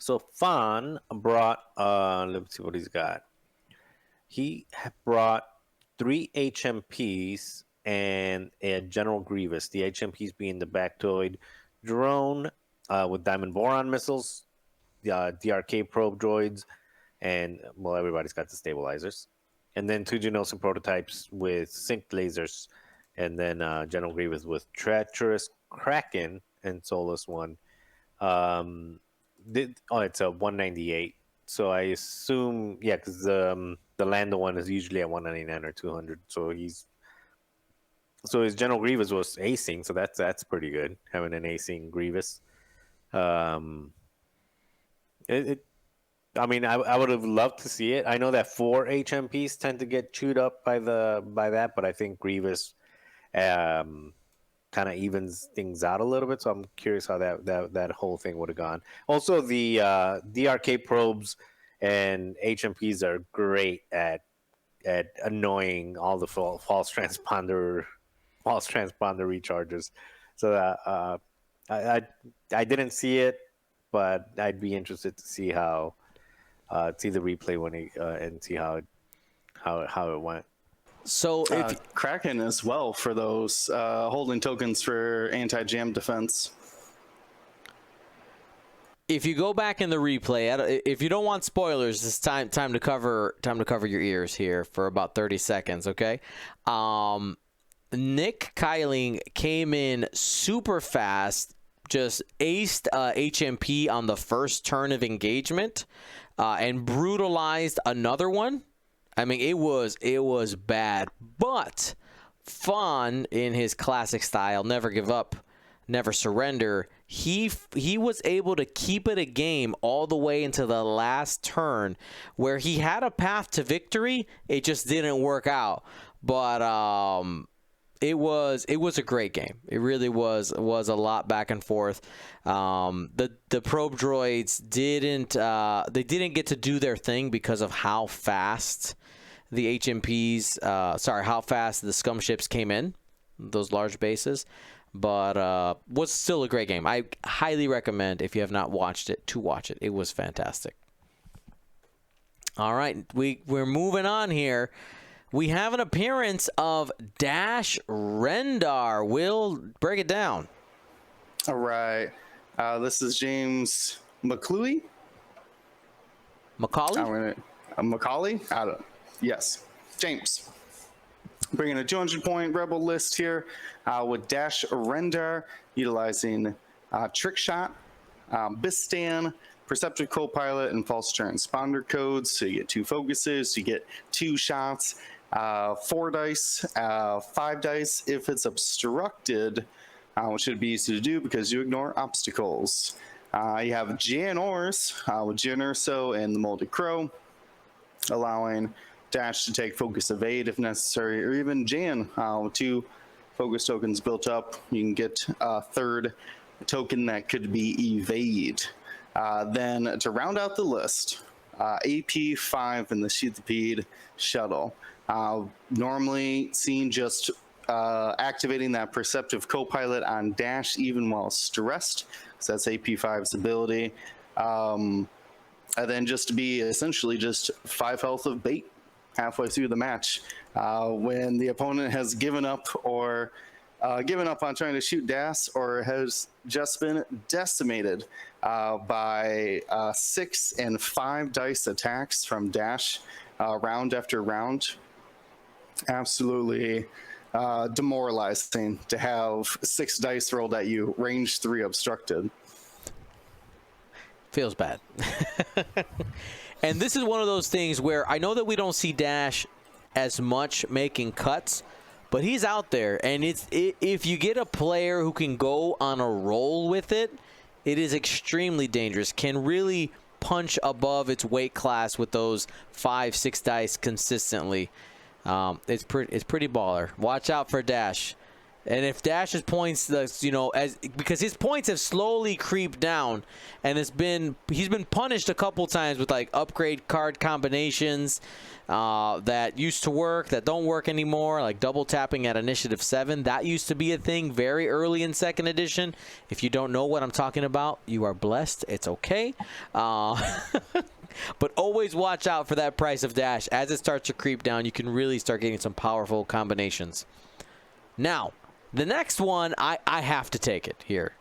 So Fawn brought let's see what he's got. He brought 3 HMPs and a General Grievous. The HMPs being the Bactoid drone with Diamond Boron missiles, the DRK probe droids, and well, everybody's got the stabilizers, and then 2 Genosis prototypes with synced lasers, and then General Grievous with Treacherous Kraken and Solus one. It's a 198. So I assume, yeah, because the Lando one is usually at 199 or 200. So his General Grievous was acing, so that's pretty good, having an acing Grievous. I would have loved to see it. I know that 4 HMPs tend to get chewed up by that, but I think Grievous kind of evens things out a little bit. So I'm curious how that whole thing would have gone. Also, the DRK probes and HMPs are great at annoying all the false transponder recharges. So I didn't see it, but I'd be interested to see see the replay when and see how how it went. So if Kraken as well for those holding tokens for anti-jam defense. if you go back in the replay, if you don't want spoilers, it's time to cover your ears here for about 30 seconds, okay? Nick Kyling came in super fast, just aced HMP on the first turn of engagement, and brutalized another one. I mean, it was bad, but fun in his classic style. Never give up, never surrender. He was able to keep it a game all the way into the last turn, where he had a path to victory. It just didn't work out, but it was a great game. It really was a lot back and forth. The probe droids didn't get to do their thing because of how fast the HMPs, how fast the Scum ships came in, those large bases. But was still a great game. I highly recommend, if you have not watched it, to watch it. It was fantastic. All right, we're moving on here. We have an appearance of Dash Rendar. Will, break it down. All right. This is James McCloy. Macaulay? Macaulay? I don't know. Yes. James. Bringing a 200-point rebel list here with Dash Rendar, utilizing Trick Shot, Bistan, Perceptive Co-Pilot, and False Transponder codes. So you get 2 focuses, you get 2 shots, 4 dice, 5 dice if it's obstructed, which should be easy to do because you ignore obstacles. You have Jan Ors with Jan Urso and the Molded Crow, allowing Dash to take focus evade if necessary, or even Jan with 2 focus tokens built up. You can get a 3rd token that could be evade. Then to round out the list, AP5 in the Sheathipede shuttle. Normally seen just activating that Perceptive Co-Pilot on Dash even while stressed, so that's AP5's ability. And then just to be essentially just 5 health of bait halfway through the match, when the opponent has given up on trying to shoot Dash, or has just been decimated by 6 and 5 dice attacks from Dash round after round. Absolutely demoralizing to have 6 dice rolled at you, range 3 obstructed. Feels bad. And this is one of those things where I know that we don't see Dash as much making cuts, but he's out there, and if you get a player who can go on a roll with it, it is extremely dangerous. Can really punch above its weight class with those 5-6 dice consistently. It's pretty baller. Watch out for Dash. And if Dash's points, because his points have slowly creeped down, and he's been punished a couple times with like upgrade card combinations that used to work that don't work anymore, like double tapping at Initiative 7. That used to be a thing very early in 2nd edition. If you don't know what I'm talking about, you are blessed. It's okay. But always watch out for that price of Dash. As it starts to creep down, you can really start getting some powerful combinations. Now, the next one, I have to take it here.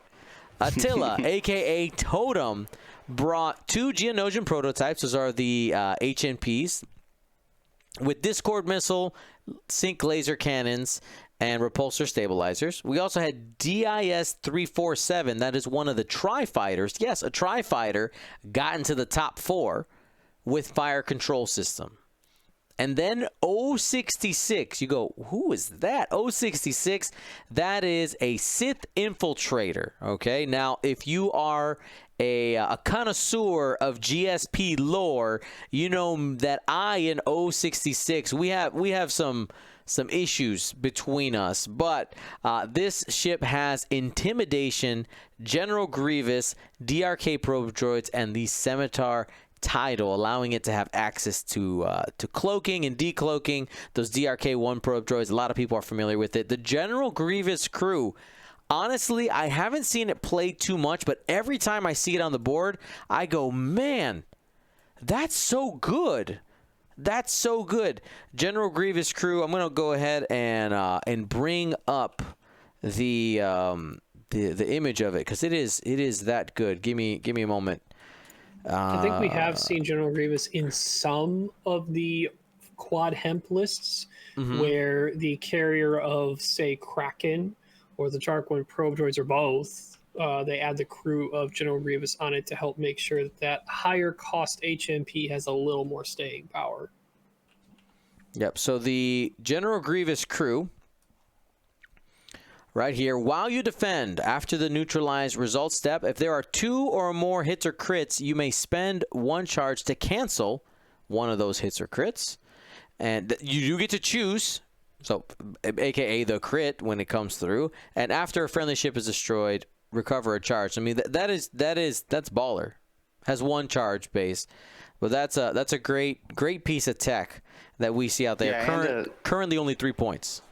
Attila, a.k.a. Totem, brought 2 Geonosian prototypes. Those are the HNPs with Discord Missile, Sync Laser Cannons, and Repulsor Stabilizers. We also had DIS-347. That is one of the Tri-Fighters. Yes, a Tri-Fighter got into the top 4 with Fire Control System. And then 066, you go, who is that? 066, that is a Sith Infiltrator, okay? Now, if you are a connoisseur of GSP lore, you know that I and 066, we have some issues between us, but this ship has Intimidation, General Grievous, DRK probe droids, and the Scimitar title, allowing it to have access to cloaking and decloaking. Those DRK-1 probe droids, a lot of people are familiar with it. The General Grievous crew, honestly, I haven't seen it played too much, but every time I see it on the board, I go, man, that's so good. That's so good. General Grievous crew. I'm gonna go ahead and bring up the image of it because it is that good. Give me a moment. I think we have seen General Grievous in some of the quad hemp lists where the carrier of, say, Kraken or the Tarquin probe droids or both, they add the crew of General Grievous on it to help make sure that higher cost HMP has a little more staying power. Yep. So the General Grievous crew right here, while you defend after the neutralize result step, if there are 2 or more hits or crits, you may spend 1 charge to cancel one of those hits or crits. And you do get to choose, so aka the crit when it comes through. And after a friendly ship is destroyed, recover a charge. I mean that's baller. Has 1 charge base, but that's a great piece of tech that we see out there. Yeah, Currently only 3 points.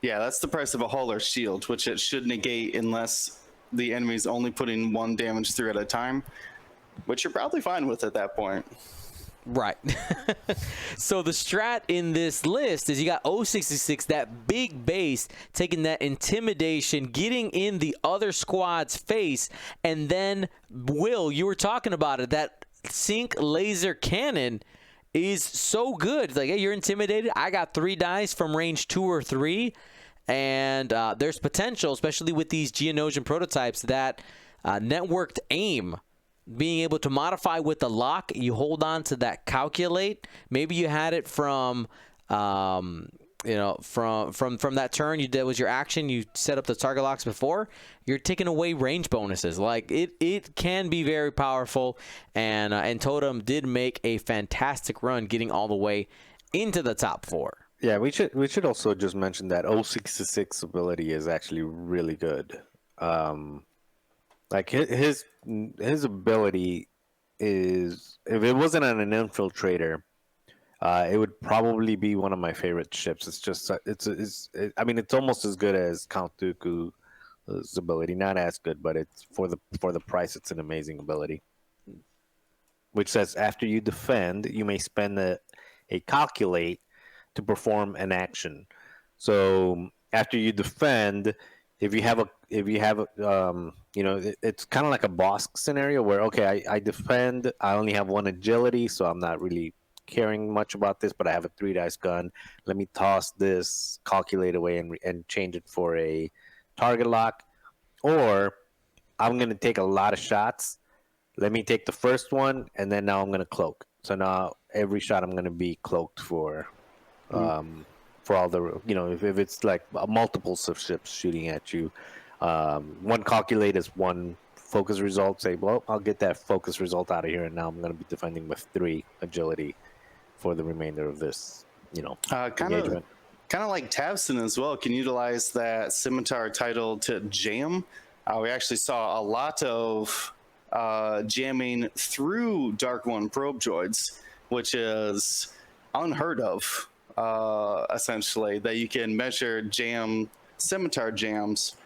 Yeah, that's the price of a hull or shield, which it should negate unless the enemy's only putting 1 damage through at a time, which you're probably fine with at that point. Right. So the strat in this list is you got 066, that big base, taking that intimidation, getting in the other squad's face, and then, Will, you were talking about it, that sync laser cannon is so good. It's like, hey, you're intimidated. I got 3 dice from range 2 or 3, and there's potential, especially with these Geonosian prototypes, that networked aim, being able to modify with the lock. You hold on to that calculate. Maybe you had it from from that turn that was your action. You set up the target locks before. You're taking away range bonuses. Like it can be very powerful, and Totem did make a fantastic run, getting all the way into the top 4. Yeah, we should also just mention that 066 ability is actually really good. Like his ability is, if it wasn't an infiltrator, it would probably be one of my favorite ships. It's just I mean, it's almost as good as Count Dooku's ability. Not as good, but it's for the price, it's an amazing ability. Which says after you defend, you may spend a calculate to perform an action. So after you defend, if you have it's kind of like a boss scenario where, okay, I defend, I only have 1 agility, so I'm not really caring much about this, but I have a 3 dice gun. Let me toss this calculate away and change it for a target lock. Or I'm going to take a lot of shots. Let me take the first one, and then now I'm going to cloak. So now every shot I'm going to be cloaked for all the, if it's like multiple ships shooting at you. 1 calculate is 1 focus result. Say, well, I'll get that focus result out of here, and now I'm going to be defending with 3 agility for the remainder of this, engagement. Kind of like Tabson as well, can utilize that scimitar title to jam. We actually saw a lot of jamming through Dark One probe droids, which is unheard of, essentially, that you can measure scimitar jams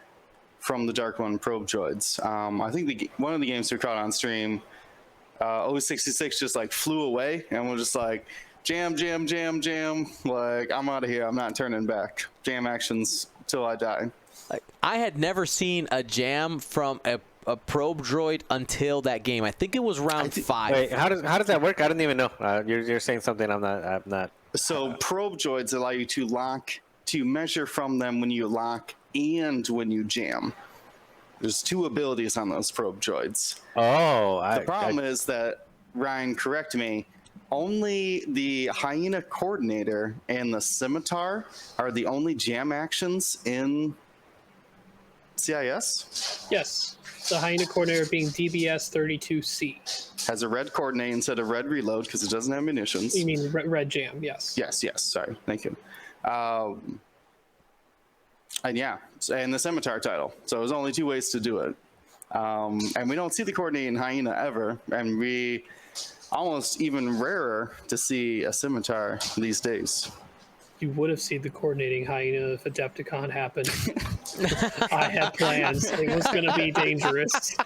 from the Dark One probe droids. I think one of the games we caught on stream, 066 just like flew away, and we're just like, jam, jam, jam, jam. Like, I'm out of here. I'm not turning back. Jam actions till I die. I had never seen a jam from a probe droid until that game. I think it was round 5. Wait, how does that work? I didn't even know. You're saying something I'm not. So probe droids allow you to measure from them when you lock and when you jam. There's 2 abilities on those probe droids. Oh, the problem is that, Ryan, correct me, only the Hyena Coordinator and the Scimitar are the only jam actions in CIS? Yes. The Hyena Coordinator being DBS 32C. Has a red coordinate instead of red reload because it doesn't have munitions. You mean red jam, yes. Yes, sorry. Thank you. And the Scimitar title. So there's only 2 ways to do it. And we don't see the coordinating Hyena ever. And we almost even rarer to see a Scimitar these days. You would have seen the coordinating Hyena if Adepticon happened. I had plans. It was going to be dangerous.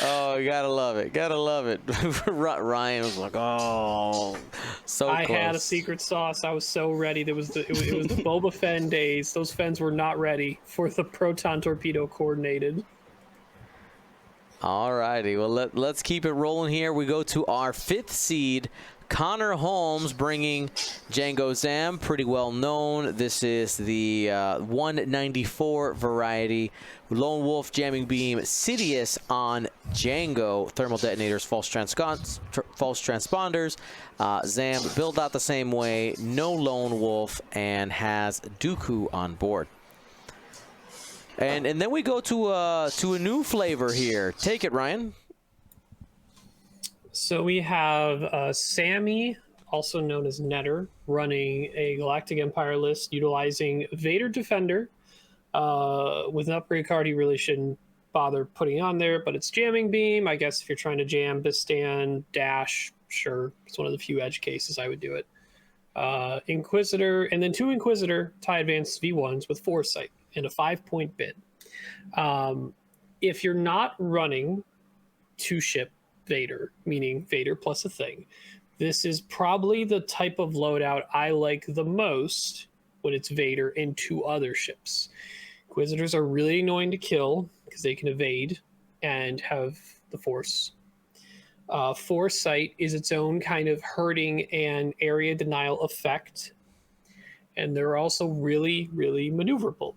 Oh, you gotta love it. Gotta love it. Ryan was like, oh, so I close. had a secret sauce. I was so ready. It was the Boba Fen days. Those Fens were not ready for the proton torpedo coordinated. All righty. Well, let's keep it rolling here. We go to our 5th seed, Connor Holmes, bringing Django Zam, pretty well known. This is the 194 variety. Lone Wolf, jamming beam, Sidious on Django, thermal detonators, false transponders. Zam built out the same way, no Lone Wolf, and has Dooku on board. And then we go to a new flavor here. Take it, Ryan. So we have Sammy, also known as Netter, running a Galactic Empire list utilizing Vader Defender. With an upgrade card, he really shouldn't bother putting on there, but it's jamming beam. I guess if you're trying to jam Bistan, Dash, sure. It's one of the few edge cases I would do it. Inquisitor, and then 2 Inquisitor TIE Advanced V1s with Foresight and a 5-point bid. If you're not running 2-ship Vader, meaning Vader plus a thing, this is probably the type of loadout I like the most when it's Vader and 2 other ships. Inquisitors are really annoying to kill because they can evade and have the Force. Foresight is its own kind of hurting and area denial effect, and they're also really, really maneuverable.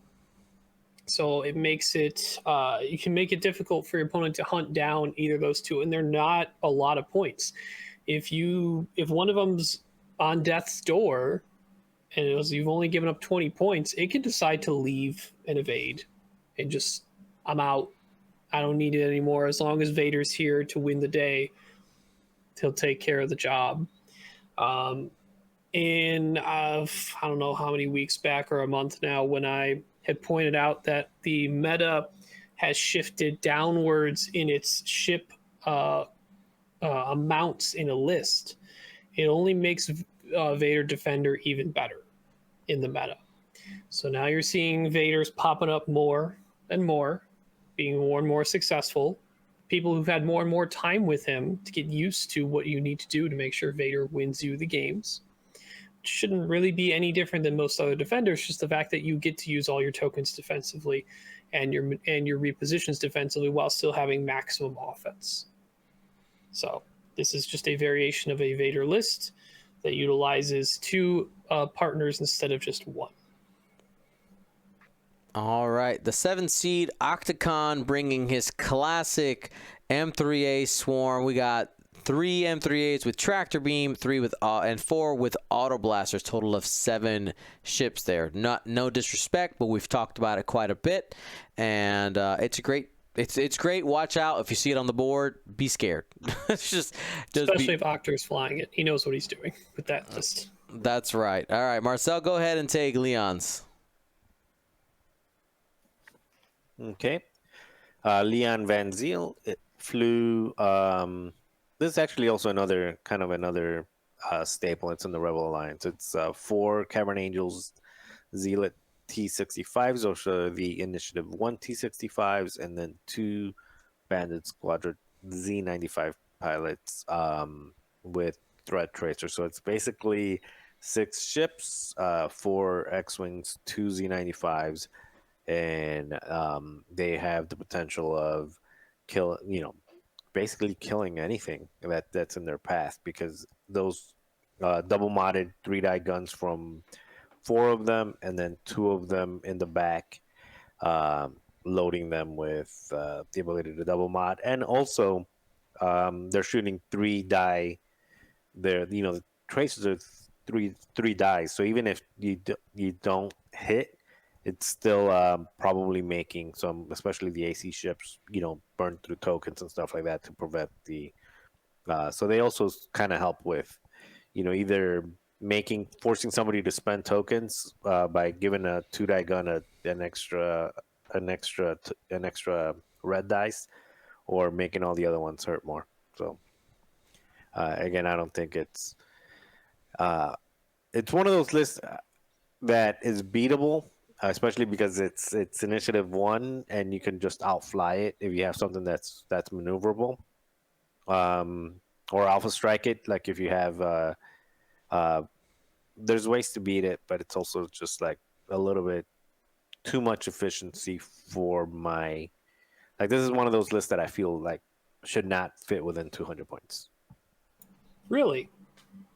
So it makes it, you can make it difficult for your opponent to hunt down either of those 2, and they're not a lot of points. If one of them's on death's door, and you've only given up 20 points, it can decide to leave and evade, and just, I'm out. I don't need it anymore. As long as Vader's here to win the day, he'll take care of the job. I don't know how many weeks back or a month now, when I had pointed out that the meta has shifted downwards in its ship amounts in a list, it only makes Vader Defender even better in the meta. So now you're seeing Vaders popping up more and more, being more and more successful. People who've had more and more time with him to get used to what you need to do to make sure Vader wins you the games. Shouldn't really be any different than most other defenders, just the fact that you get to use all your tokens defensively and your repositions defensively while still having maximum offense. So this is just a variation of a Vader list that utilizes 2 partners instead of just 1. All right, the 7th seed, Octacon, bringing his classic M3A Swarm. We got 3 M3As with tractor beam, 3 with and 4 with auto blasters. Total of 7 ships there. No disrespect, but we've talked about it quite a bit, and it's a great. It's great. Watch out if you see it on the board. Be scared. It's just especially if Octor's flying it. He knows what he's doing with that list. That's right. All right, Marcel, go ahead and take Leon's. Okay. Leon Van Ziel flew. This is actually also another staple. It's in the Rebel Alliance. It's 4 Cavern Angels Zealot T65s, also the Initiative 1 T65s, and then 2 Bandit Squadron Z95 pilots with Threat Tracer. So it's basically 6 ships, 4 X-Wings, 2 Z95s, and they have the potential of basically killing anything that's in their path, because those double modded 3-die guns from 4 of them, and then 2 of them in the back, loading them with the ability to double mod, and also they're shooting 3-die. The tracers are three dies, so even if you don't hit, it's still probably making some, especially the AC ships, burn through tokens and stuff like that to prevent the. So they also kind of help with, either forcing somebody to spend tokens by giving a 2-die gun an extra red dice, or making all the other ones hurt more. So again, I don't think it's one of those lists that is beatable. especially because it's initiative 1, and you can just outfly it if you have something that's maneuverable, or alpha strike it. Like if you have, there's ways to beat it, but it's also just like a little bit too much efficiency for my. Like this is one of those lists that I feel like should not fit within 200 points. Really?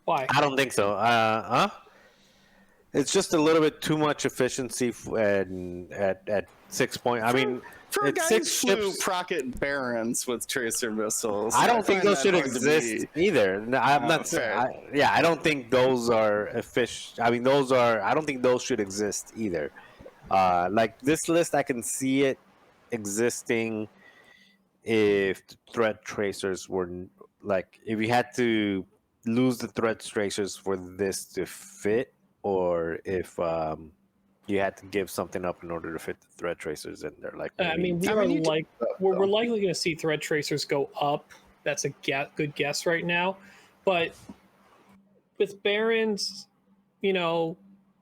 Why? I don't think so. It's just a little bit too much efficiency and at 6 point. I mean, For a it's guy who 6 flew ships. Procket Barons with tracer missiles, I don't think find those that should hard to exist beat. either. No, I'm not fair. saying. I don't think those are efficient. I mean, those are. I don't think those should exist either. Like this list, I can see it existing if the threat tracers were like if you had to lose the threat tracers for this to fit, or if you had to give something up in order to fit the threat tracers in there. Like I maybe, mean, we're likely going to see threat tracers go up. That's a good guess right now. But with Barons, you know,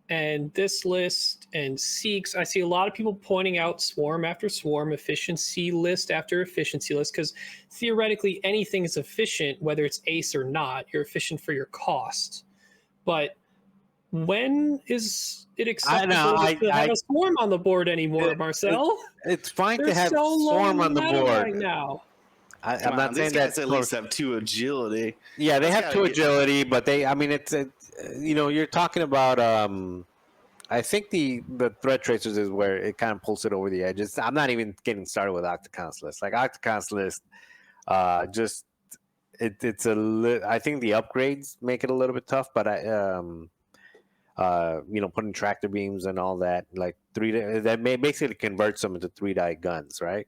and this list and Seeks, I see a lot of people pointing out swarm after swarm, efficiency list after efficiency list, because theoretically anything is efficient, whether it's ace or not. You're efficient for your cost. But when is it acceptable to have a swarm on the board anymore, Marcel? It's fine They're to have so low swarm on the meta board right now. I'm not saying these guys that at least have 2 agility. Yeah, they That's have 2 agility, but they. I mean, it's you know, you're talking about. I think the threat tracers is where it kind of pulls it over the edges. I'm not even getting started with Octacon's list. Like Octacon's list, just it's I think the upgrades make it a little bit tough, but you know, putting tractor beams and all that, like that basically converts them into 3-die guns, right?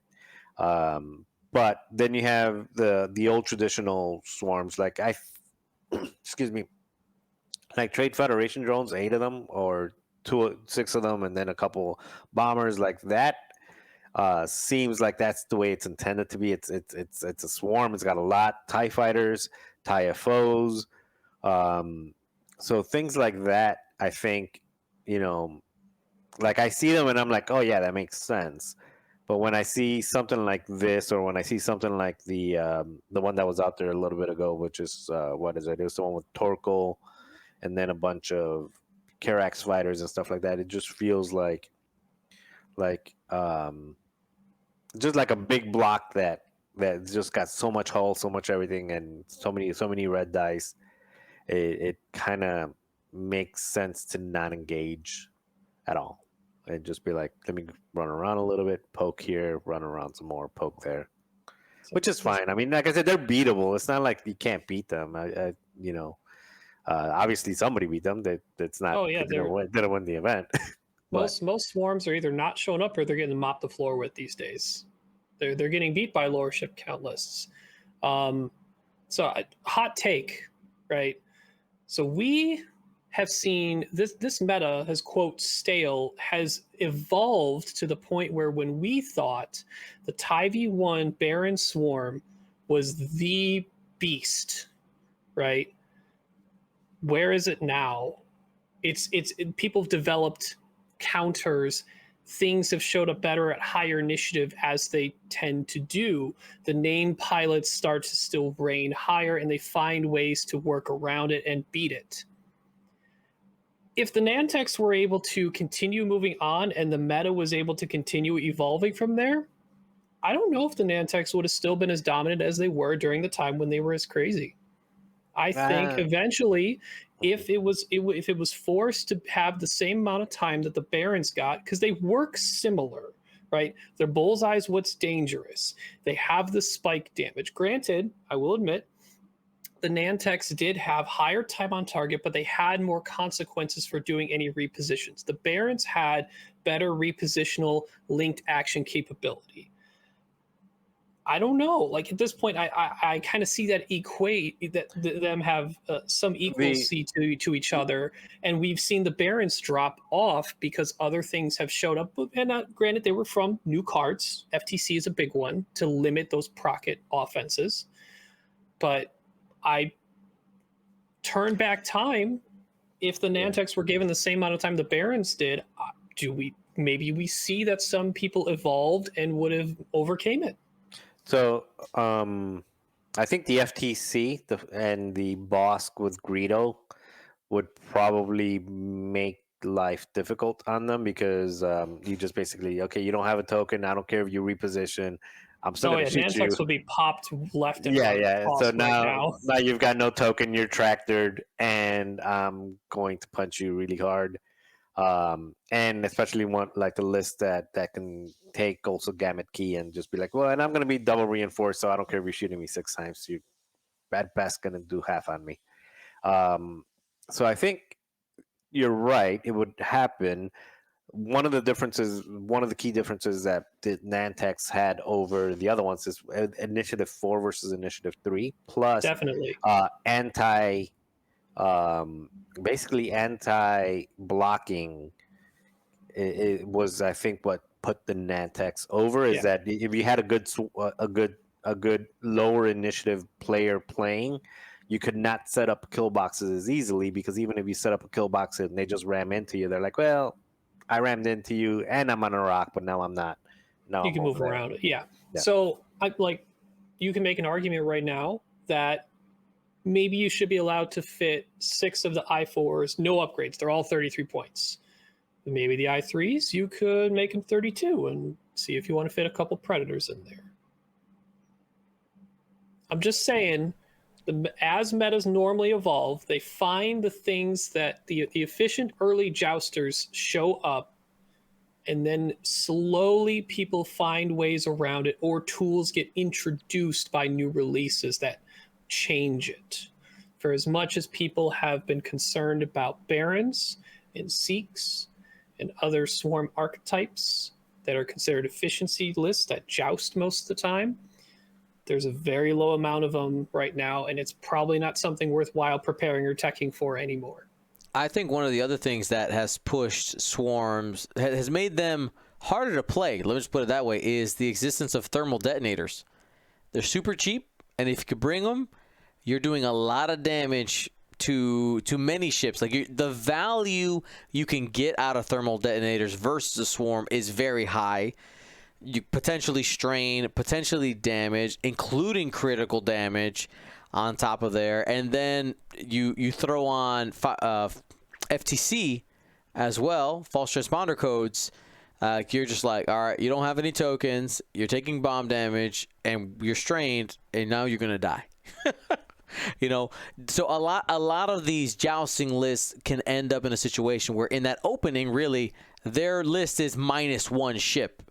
But then you have the old traditional swarms, like excuse me, like Trade Federation drones, 8 of them or 6 of them, and then a couple bombers like that. Seems like that's the way it's intended to be. It's a swarm. It's got a lot TIE fighters, TIE FOs, so things like that. I think, you know, like I see them and I'm like, oh yeah, that makes sense. But when I see something like this, or when I see something like the one that was out there a little bit ago, which is what is it? It was the one with Torkel, and then a bunch of Karax fighters and stuff like that. It just feels like just like a big block that just got so much hull, so much everything, and so many red dice. It kind of makes sense to not engage at all and just be like, let me run around a little bit, poke here, run around some more, poke there, which is fine. I mean, like I said, they're beatable. It's not like you can't beat them. You know, obviously somebody beat them. That's not. Oh yeah, didn't win the event. most swarms are either not showing up or they're getting mopped the floor with these days. They're getting beat by lower ship count lists. So hot take, right? So we have seen this meta has, quote, stale, has evolved to the point where when we thought the TIE V1 Baron Swarm was the beast, right? Where is it now? It's people have developed counters. Things have showed up better at higher initiative, as they tend to do. The named pilots start to still reign higher, and they find ways to work around it and beat it. If the Nantex were able to continue moving on and the meta was able to continue evolving from there, I don't know if the Nantex would have still been as dominant as they were during the time when they were as crazy. I think eventually, if it was forced to have the same amount of time that the Barons got, because they work similar, right? Their bullseye is what's dangerous. They have the spike damage. Granted, I will admit, the Nantex did have higher time on target, but they had more consequences for doing any repositions. The Barons had better repositional linked action capability. I don't know. Like at this point, I kind of see that them have some equalcy to each other, and we've seen the Barons drop off because other things have showed up. And granted, they were from new cards. FTC is a big one to limit those procket offenses, but I turn back time. If the Nantex were given the same amount of time the Barons did, maybe we see that some people evolved and would have overcame it. So, I think the FTC and the boss with Greedo would probably make life difficult on them because you just basically, okay, you don't have a token. I don't care if you reposition. I'm still Oh going yeah, to shoot you. Nantex will be popped left and Yeah, right. yeah. Tossed So right now you've got no token. You're tractored, and I'm going to punch you really hard. And especially one like the list that can take also gamut key and just be like, well, and I'm going to be double reinforced, so I don't care if you're shooting me 6 times. You at best going to do half on me. So I think you're right. It would happen. One of the key differences that the Nantex had over the other ones is Initiative 4 versus Initiative 3, plus Definitely. basically anti-blocking. It was, I think, what put the Nantex over is that if you had a good lower initiative player playing, you could not set up kill boxes as easily, because even if you set up a kill box and they just ram into you, they're like, well, I rammed into you and I'm on a rock, but now I'm not. Now You can move around it. Yeah. So you can make an argument right now that maybe you should be allowed to fit 6 of the I4s, no upgrades. They're all 33 points. Maybe the I3s, you could make them 32 and see if you want to fit a couple Predators in there. I'm just saying, as metas normally evolve, they find the things that the efficient early jousters show up, and then slowly people find ways around it, or tools get introduced by new releases that change it. For as much as people have been concerned about Barons and Seeks and other swarm archetypes that are considered efficiency lists that joust most of the time, there's a very low amount of them right now, and it's probably not something worthwhile preparing or teching for anymore. I think one of the other things that has pushed swarms, has made them harder to play, let me just put it that way, is the existence of thermal detonators. They're super cheap, and if you could bring them, you're doing a lot of damage to many ships. Like the value you can get out of thermal detonators versus a swarm is very high. You potentially strain, potentially damage, including critical damage on top of there. And then you throw on FTC as well, false transponder codes. You're just like, all right, you don't have any tokens, you're taking bomb damage, and you're strained, and now you're going to die. You know, so a lot of these jousting lists can end up in a situation where in that opening, really, their list is -1 ship.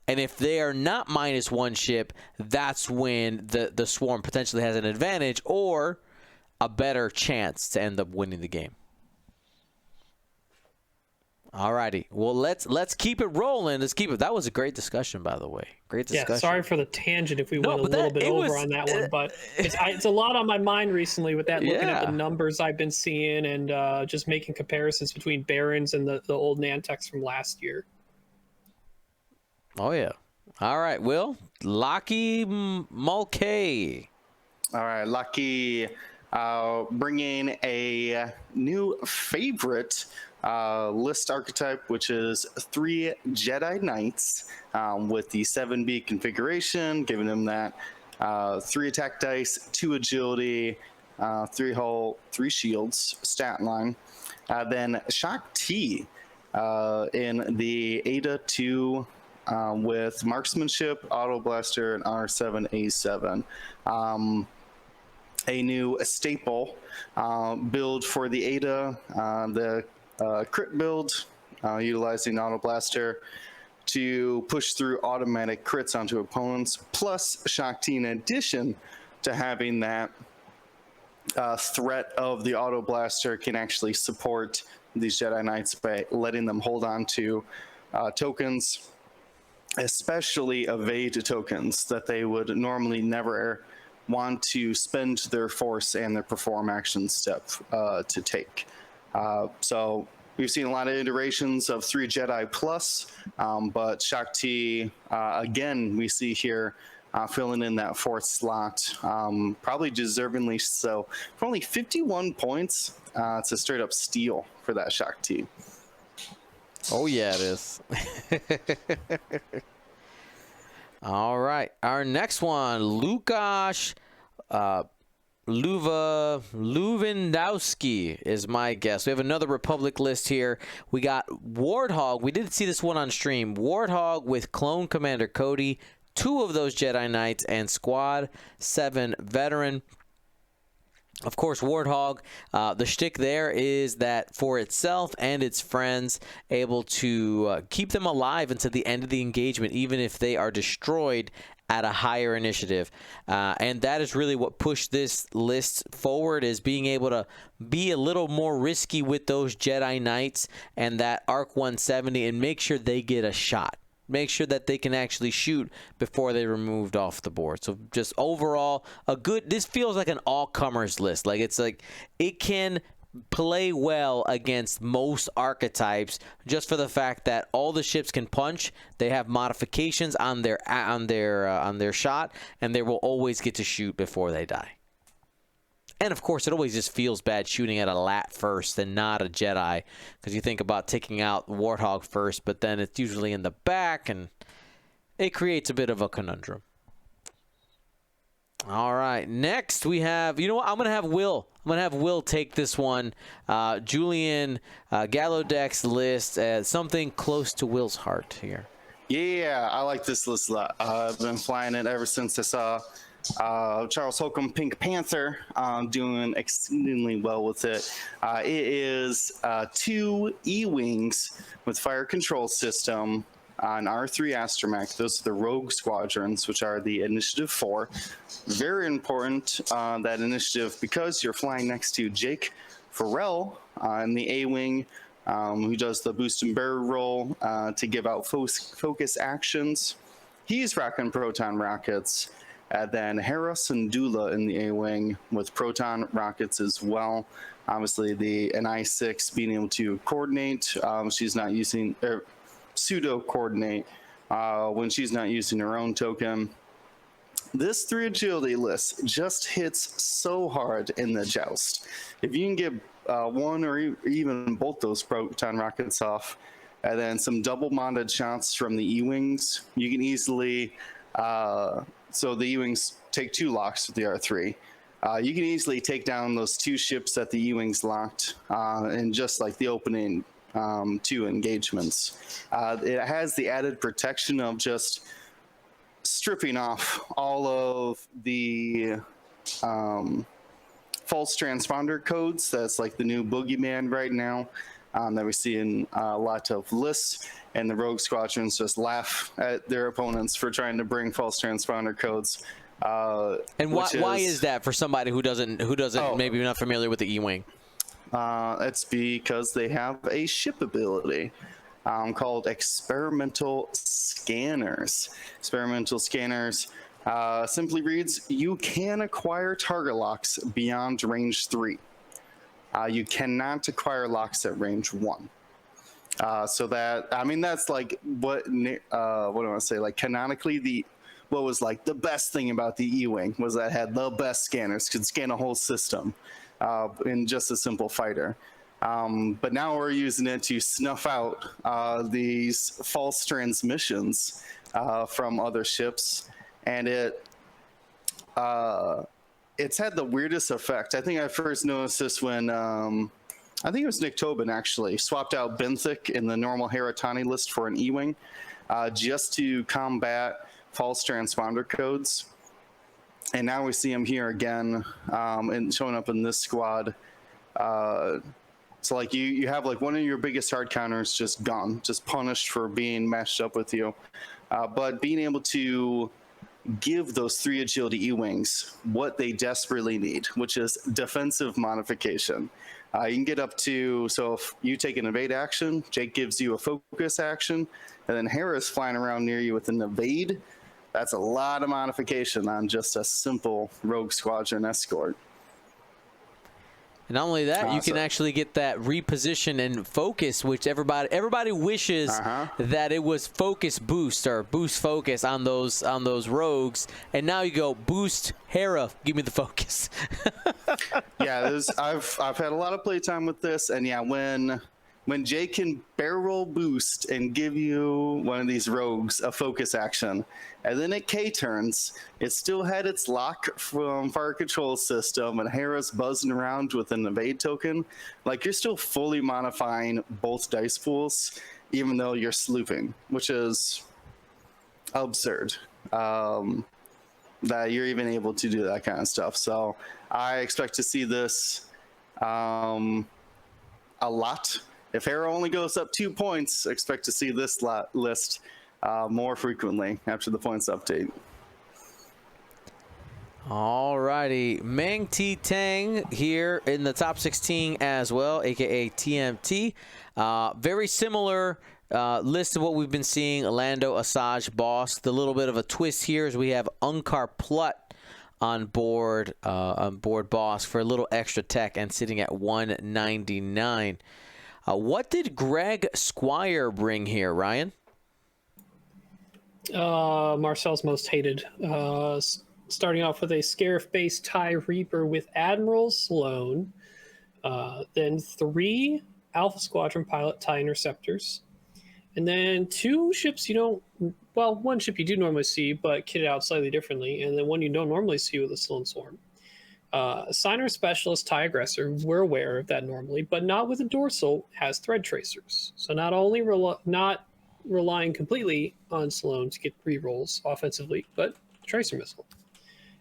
And if they are not -1 ship, that's when the swarm potentially has an advantage or a better chance to end up winning the game. Alrighty, well let's keep it rolling. Let's keep it. That was a great discussion, by the way. Great discussion. Yeah, sorry for the tangent if we went a little bit over on that one, but it's a lot on my mind recently with that. Looking at the numbers I've been seeing and just making comparisons between Barons and the old Nantex from last year. Oh yeah. All right, Will. Lucky Mulcahy. All right, Lucky bringing a new favorite list archetype, which is 3 Jedi Knights with the 7B configuration, giving them that 3 attack dice, 2 agility, 3 hull, 3 shields stat line. Then Shock T in the Ada 2 with marksmanship, auto blaster, and R7A7. A new staple build for the Ada, the crit build, utilizing auto blaster to push through automatic crits onto opponents, plus Shock T in addition to having that threat of the auto blaster can actually support these Jedi Knights by letting them hold on to tokens, especially evade tokens that they would normally never want to spend their force and their perform action step to take. So we've seen a lot of iterations of 3 Jedi plus, but Shock T, again, we see here filling in that 4th slot, probably deservingly so. For only 51 points, it's a straight up steal for that Shock T. Oh yeah, it is. All right. Our next one, Lukasz Lewandowski is my guess. We have another Republic list here. We got Warthog. We did see this one on stream. Warthog with Clone Commander Cody, 2 of those Jedi Knights, and Squad 7 Veteran. Of course, Warthog, the shtick there is that for itself and its friends, able to keep them alive until the end of the engagement, even if they are destroyed at a higher initiative. And that is really what pushed this list forward, is being able to be a little more risky with those Jedi Knights and that ARC 170 and make sure they get a shot. Make sure that they can actually shoot before they're removed off the board. So just overall, this feels like an all-comers list. Like it can play well against most archetypes just for the fact that all the ships can punch. They have modifications on their shot, and they will always get to shoot before they die. And, of course, it always just feels bad shooting at a lat first and not a Jedi, because you think about taking out Warthog first, but then it's usually in the back, and it creates a bit of a conundrum. All right, next we have, you know what, I'm going to have Will take this one. Julian Gallaudet list, something close to Will's heart here. Yeah, I like this list a lot. I've been flying it ever since I saw Charles Holcomb Pink Panther doing exceedingly well with it. It is 2 E-Wings with fire control system on R3 Astromech. Those are the Rogue Squadrons, which are the Initiative 4. Very important, that initiative, because you're flying next to Jake Farrell in the A-Wing, who does the boost and barrel roll to give out focus actions. He's rocking proton rockets. And then Hera Syndulla in the A-Wing with proton rockets as well. Obviously, an I-6 being able to coordinate. She's not using pseudo-coordinate when she's not using her own token. This 3 agility list just hits so hard in the joust. If you can get one or even both those proton rockets off, and then some double modded shots from the E-Wings, you can easily... so the E-Wings take 2 locks with the R3. You can easily take down those 2 ships that the E-Wings locked in just like the opening 2 engagements. It has the added protection of just stripping off all of the false transponder codes. That's like the new boogeyman right now that we see in a lot of lists. And the Rogue Squadrons just laugh at their opponents for trying to bring false transponder codes. And why is that for somebody who doesn't maybe not familiar with the E-Wing? It's because they have a ship ability called experimental scanners. Experimental scanners simply reads, you can acquire target locks beyond range 3. You cannot acquire locks at range 1. So that, I mean, that's like what do I want to say? Like canonically, what was like the best thing about the E-Wing was that it had the best scanners, could scan a whole system in just a simple fighter. But now we're using it to snuff out these false transmissions from other ships, and it's had the weirdest effect. I think I first noticed this when. I think it was Nick Tobin actually swapped out Benthic in the normal Heratani list for an E-Wing just to combat false transponder codes. And now we see him here again and showing up in this squad. So like you have like one of your biggest hard counters just gone, just punished for being matched up with you. But being able to give those 3 agility E-Wings what they desperately need, which is defensive modification. You can get up to, so if you take an evade action, Jake gives you a focus action, and then Hera's flying around near you with an evade. That's a lot of modification on just a simple Rogue Squadron escort. And not only that, you can actually get that reposition and focus, which everybody wishes that it was focus boost or boost focus on those rogues, and now you go boost Hera, give me the focus. Yeah, I've had a lot of playtime with this, and yeah, when when Jay can barrel boost and give you one of these rogues a focus action, and then at K turns, it still had its lock from fire control system, and Hera's buzzing around with an evade token, like you're still fully modifying both dice pools, even though you're slooping, which is absurd. That you're even able to do that kind of stuff. So I expect to see this a lot. If Hera only goes up 2 points, expect to see this list more frequently after the points update. All righty, Meng T Tang here in the top 16 as well, aka TMT. Very similar list of what we've been seeing. Lando, Asajj, Boss. The little bit of a twist here is we have Unkar Plut on board Boss for a little extra tech and sitting at 199. What did Greg Squire bring here, Ryan? Marcel's most hated. Starting off with a Scarif-based TIE Reaper with Admiral Sloan. Then 3 Alpha Squadron pilot TIE Interceptors. And then 2 ships you don't... Well, 1 ship you do normally see, but kitted out slightly differently. And then 1 you don't normally see with a Sloan Swarm. Signer Specialist TIE Aggressor, we're aware of that normally, but not with a dorsal, has thread tracers. So not only not relying completely on Sloan to get rerolls offensively, but tracer missile.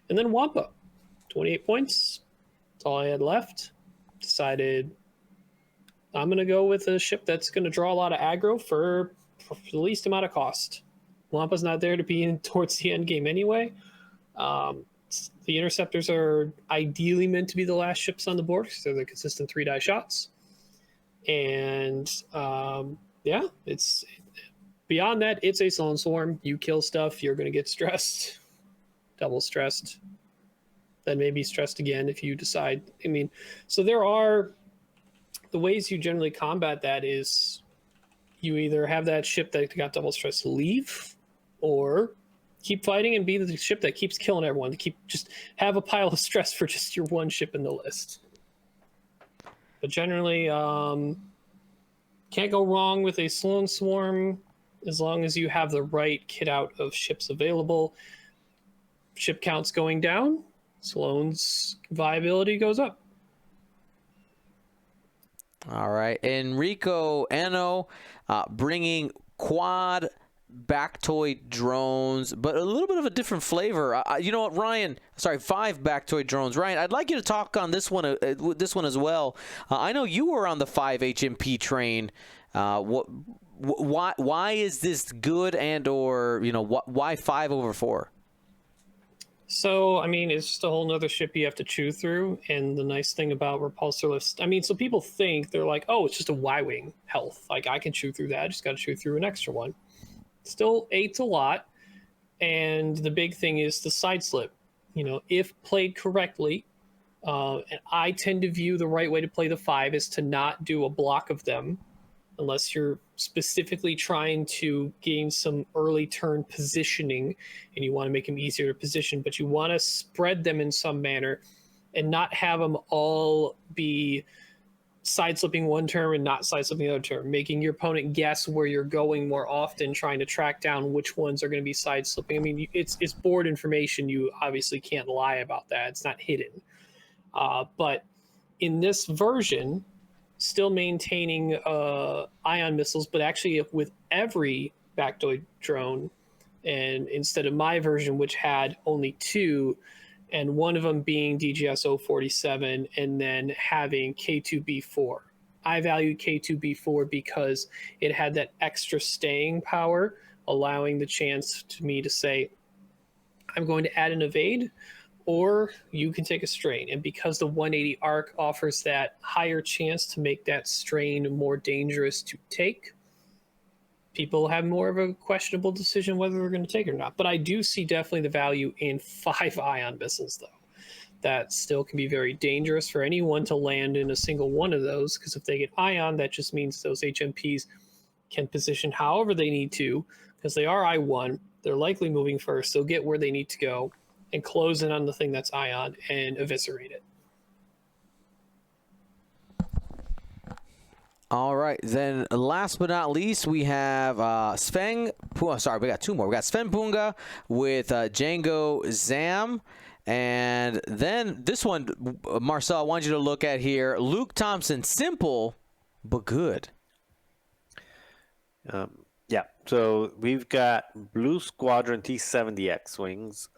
And then Wampa, 28 points. That's all I had left. Decided I'm going to go with a ship that's going to draw a lot of aggro for the least amount of cost. Wampa's not there to be in towards the end game anyway. The interceptors are ideally meant to be the last ships on the board because they're the consistent 3-die shots. And yeah, it's beyond that, it's a Sloan Swarm. You kill stuff, you're going to get stressed, double stressed, then maybe stressed again if you decide. I mean, so there are the ways you generally combat that is you either have that ship that got double stressed leave, or keep fighting and be the ship that keeps killing everyone, to keep just have a pile of stress for just your 1 ship in the list. But generally, can't go wrong with a Sloan Swarm as long as you have the right kit out of ships available. Ship counts going down, Sloan's viability goes up. All right, Enrico Ano bringing quad Bactoid drones, but a little bit of a different flavor. You know what, Ryan? Sorry, 5 Bactoid drones. Ryan, I'd like you to talk on this one as well. I know you were on the 5 HMP train. Why is this good, and or why 5 over 4? So, I mean, it's just a whole nother ship you have to chew through. And the nice thing about repulsor lifts, I mean, so people think they're like, oh, it's just a Y-Wing health. Like, I can chew through that. I just got to chew through an extra one. Still 8's a lot. And the big thing is the side slip. If played correctly, and I tend to view the right way to play the 5 is to not do a block of them unless you're specifically trying to gain some early turn positioning and you want to make them easier to position, but you want to spread them in some manner and not have them all be side slipping one turn and not side slipping the other turn, making your opponent guess where you're going more often, trying to track down which ones are going to be side slipping. I mean, it's board information. You obviously can't lie about that. It's not hidden. But in this version, still maintaining ion missiles, but actually with every Bactoid drone, and instead of my version, which had only 2, and one of them being DGS 047, and then having K2B4. I valued K2B4 because it had that extra staying power, allowing the chance to me to say, I'm going to add an evade, or you can take a strain. And because the 180 arc offers that higher chance to make that strain more dangerous to take, people have more of a questionable decision whether they're going to take it or not. But I do see definitely the value in 5 ion missiles, though. That still can be very dangerous for anyone to land in a single one of those, because if they get ion, that just means those HMPs can position however they need to, because they are I1. They're likely moving first. They'll get where they need to go and close in on the thing that's ion and eviscerate it. All right, then last but not least, we have we got two more. We got Sven Punga with Django Zam. And then this one, Marcel, I want you to look at here. Luke Thompson, simple but good. Yeah, so we've got Blue Squadron T70 X-Wings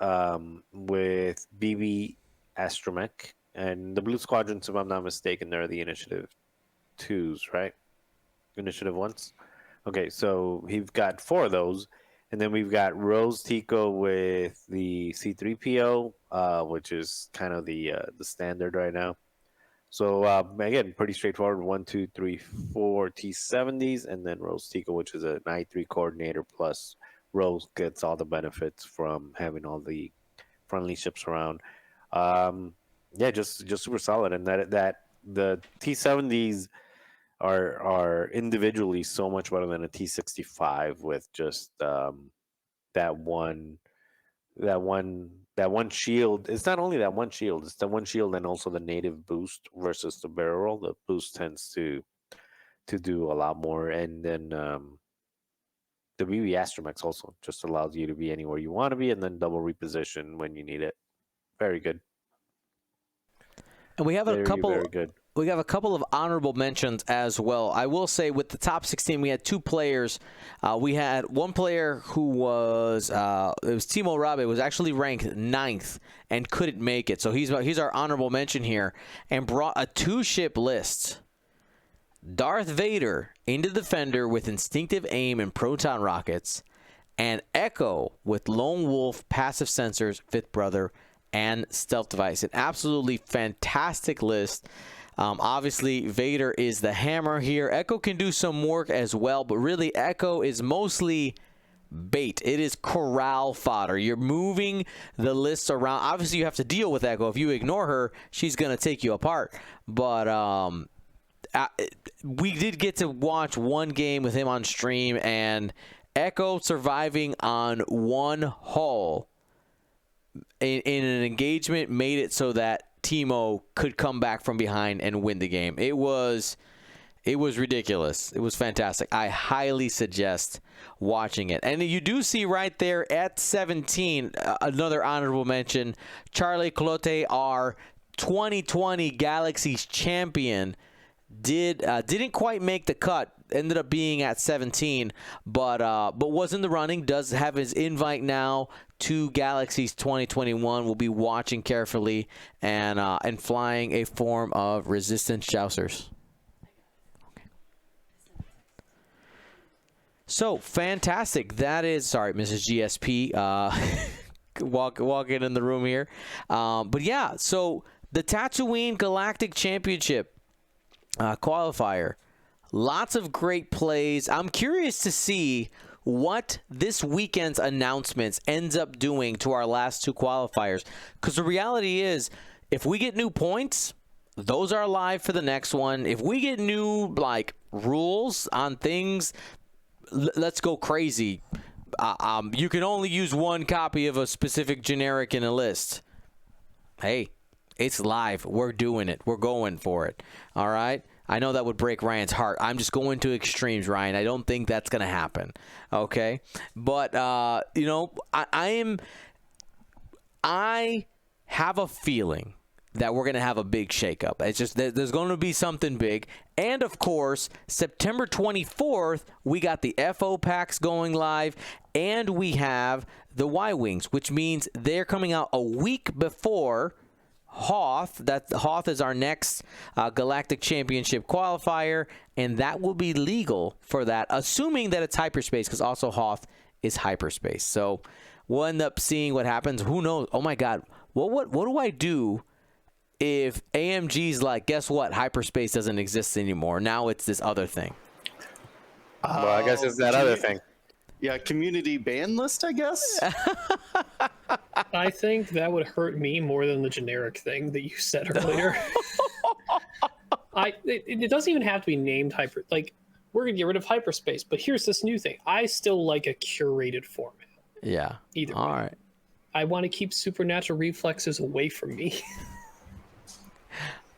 with BB Astromech. And the Blue Squadrons, if I'm not mistaken, they're the Initiative 2s, right? Initiative 1s? Okay, so we've got 4 of those. And then we've got Rose Tico with the C3PO, which is kind of the standard right now. So again, pretty straightforward. 1, 2, 3, 4 T70s, and then Rose Tico, which is an I3 coordinator. Plus, Rose gets all the benefits from having all the friendly ships around. Yeah, just super solid. And that the T70s are individually so much better than a T65 with just that one shield. It's not only that one shield, it's the one shield and also the native boost versus the barrel. The boost tends to do a lot more. And then the BB Astromex also just allows you to be anywhere you want to be and then double reposition when you need it. Very good. And we have very good. We have a couple of honorable mentions as well. I will say with the top 16, we had 2 players. We had one player who was, it was Timo Rabe, was actually ranked 9th and couldn't make it. So he's our honorable mention here and brought a 2-ship list. Darth Vader into Defender with instinctive aim and proton rockets, and Echo with Lone Wolf, passive sensors, Fifth Brother, and stealth device. An absolutely fantastic list. Obviously, Vader is the hammer here. Echo can do some work as well, but really Echo is mostly bait. It is corral fodder. You're moving the lists around. Obviously, you have to deal with Echo. If you ignore her, she's going to take you apart. But we did get to watch one game with him on stream, and Echo surviving on one hull in an engagement made it so that Timo could come back from behind and win the game. It was ridiculous. It was fantastic. I highly suggest watching it. And you do see right there at 17, another honorable mention, Charlie Clote, our 2020 Galaxies champion, didn't quite make the cut. Ended up being at 17, but was in the running. Does have his invite now to Galaxies 2021. We'll be watching carefully and flying a form of resistance jousters. Okay. So fantastic. That is, sorry, Mrs. GSP, walking in the room here. But yeah, so the Tatooine Galactic Championship qualifier. Lots of great plays. I'm curious to see what this weekend's announcements ends up doing to our last 2 qualifiers. Because the reality is, if we get new points, those are live for the next one. If we get new rules on things, let's go crazy. You can only use 1 copy of a specific generic in a list. Hey, it's live. We're doing it. We're going for it. All right? I know that would break Ryan's heart. I'm just going to extremes, Ryan. I don't think that's going to happen. Okay? But, I have a feeling that we're going to have a big shakeup. It's just there's going to be something big. And, of course, September 24th, we got the FO packs going live, and we have the Y-Wings, which means they're coming out a week before Hoth. Hoth is our next Galactic Championship qualifier, and that will be legal for that, assuming that it's hyperspace, because also Hoth is hyperspace. So we'll end up seeing what happens. Who knows? Oh my God, what do I do if AMG's like, guess what? Hyperspace doesn't exist anymore. Now it's this other thing. Well, I guess it's that other thing. Yeah, community ban list, I guess. I think that would hurt me more than the generic thing that you said earlier. It doesn't even have to be named hyper. We're gonna get rid of hyperspace, but here's this new thing. I still like a curated format. Yeah. Either way. All right. I want to keep supernatural reflexes away from me.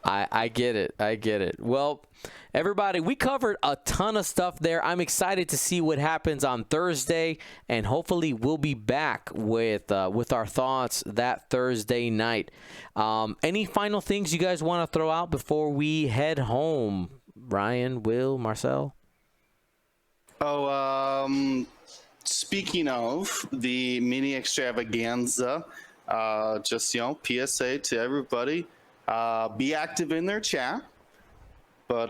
I get it. Well, everybody, we covered a ton of stuff there. I'm excited to see what happens on Thursday, and hopefully we'll be back with our thoughts that Thursday night. Any final things you guys want to throw out before we head home? Ryan, Will, Marcel? Speaking of the mini extravaganza, just, PSA to everybody, be active in their chat, but,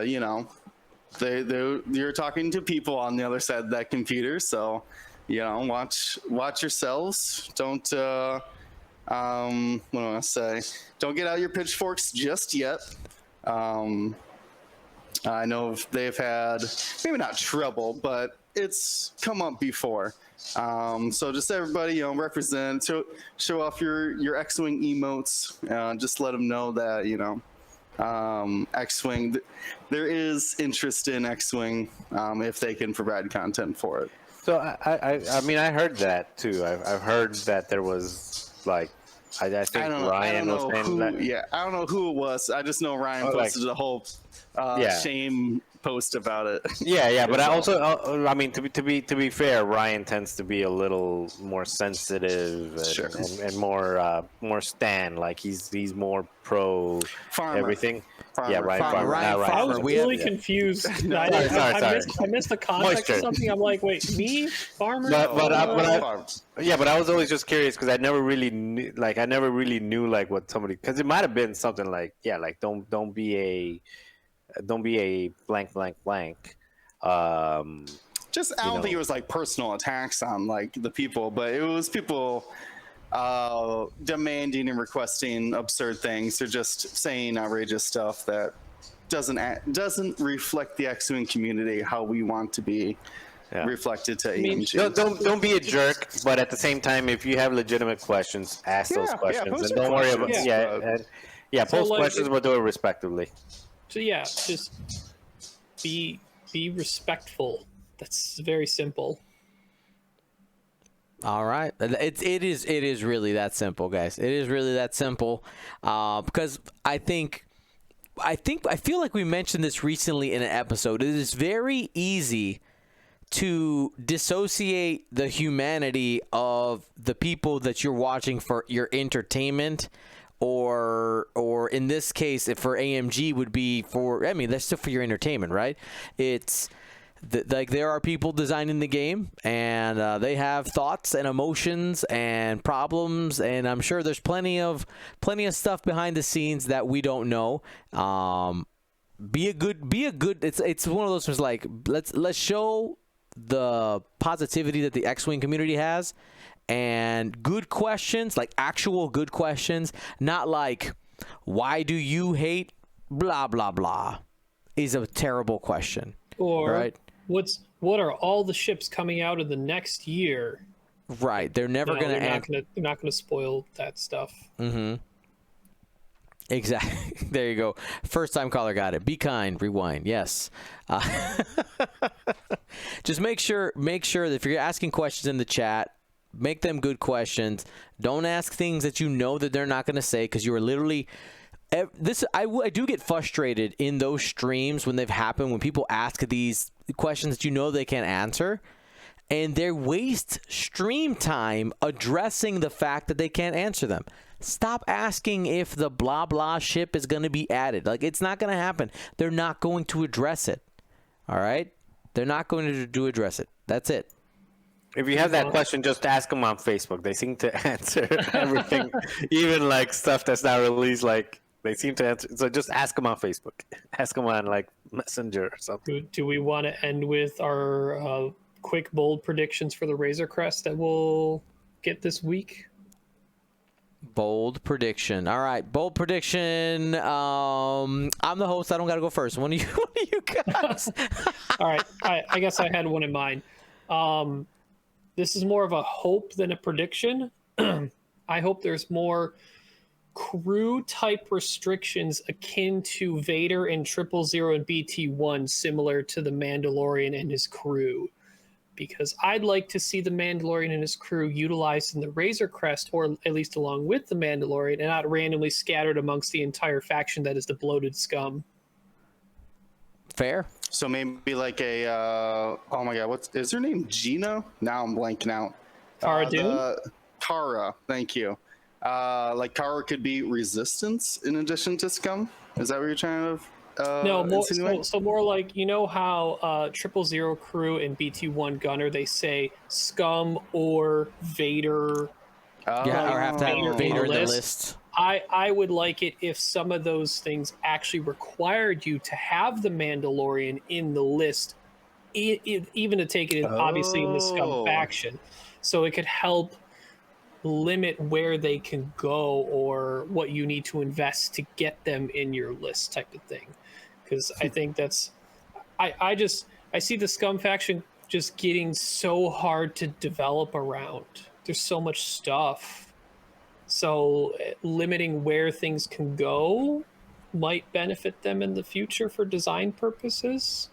you're talking to people on the other side of that computer, so, watch yourselves. Don't, what do I want to say? Don't get out your pitchforks just yet. I know they've had, maybe not trouble, but it's come up before. So just everybody, represent, show off your X-Wing emotes. Just let them know that, X-Wing, there is interest in X-Wing if they can provide content for it. So I mean, I heard that too. I've heard that there was like, I think Ryan was saying that. Yeah, I don't know who it was. I just know Ryan posted a whole shame post about it. Yeah, but I also, I mean, to be fair, Ryan tends to be a little more sensitive and more stan. Like he's more pro Farmer. Everything. Farmer. Yeah, right. Farmer. Ryan. I was really confused. Sorry. I missed the context Moisture. of something. I'm like, wait, me, farmer? But I was always just curious because I never really knew, like what somebody, because it might have been something like, don't be a blank. Just, I don't think it was like personal attacks on like the people, but it was people demanding and requesting absurd things. They're just saying outrageous stuff that doesn't reflect the X-Wing community how we want to be reflected to AMG. Don't be a jerk, but at the same time, if you have legitimate questions, ask those questions, and don't worry about post questions, but do it respectively. So just be respectful. That's very simple. All right, it is really that simple, guys. It is really that simple, because I feel like we mentioned this recently in an episode. It is very easy to dissociate the humanity of the people that you're watching for your entertainment, or in this case, if for AMG would be that's still for your entertainment, right? It's like there are people designing the game, and they have thoughts and emotions and problems, and I'm sure there's plenty of stuff behind the scenes that we don't know. Be a good. It's one of those things like let's show the positivity that the X-Wing community has, and good questions, like actual good questions, not like why do you hate blah blah blah, is a terrible question. Or right? What are all the ships coming out in the next year? Right, they're never going to. They're not going to spoil that stuff. Mm-hmm. Exactly. There you go. First time caller got it. Be kind. Rewind. Yes. Just make sure that if you're asking questions in the chat, make them good questions. Don't ask things that you know that they're not going to say, because you are literally. I do get frustrated in those streams when they've happened, when people ask these questions that you know they can't answer, and they waste stream time addressing the fact that they can't answer them. Stop asking if the blah blah ship is going to be added. Like, it's not going to happen. They're not going to address it. All right? They're not going to address it. That's it. If you have that question, just ask them on Facebook. They seem to answer everything, even like stuff that's not released. Like, they seem to answer. So just ask them on Facebook. Ask them on like Messenger or something. Do we want to end with our quick, bold predictions for the Razor Crest that we'll get this week? Bold prediction. All right, bold prediction. I'm the host. I don't got to go first. One of you guys. All right. I guess I had one in mind. This is more of a hope than a prediction. I hope there's more crew type restrictions akin to Vader and 000 and BT1, similar to the Mandalorian and his crew, because I'd like to see the Mandalorian and his crew utilized in the Razor Crest, or at least along with the Mandalorian, and not randomly scattered amongst the entire faction that is the bloated scum. Fair. So maybe like a oh my god, what's is her name? Gina? Now I'm blanking out. Cara Dune? Kara, thank you. Like Kara could be resistance in addition to Scum. Is that what you're trying to No, more insinuate? so more like, you know how 000 crew and BT1 gunner, they say Scum or Vader. Yeah, or have to Vader have in Vader the in the list. list. I would like it if some of those things actually required you to have the Mandalorian in the list, even to take it in, obviously in the Scum Oh. faction, so it could help limit where they can go or what you need to invest to get them in your list, type of thing. Because I think that's, I see the Scum faction just getting so hard to develop around. There's so much stuff. So limiting where things can go might benefit them in the future for design purposes.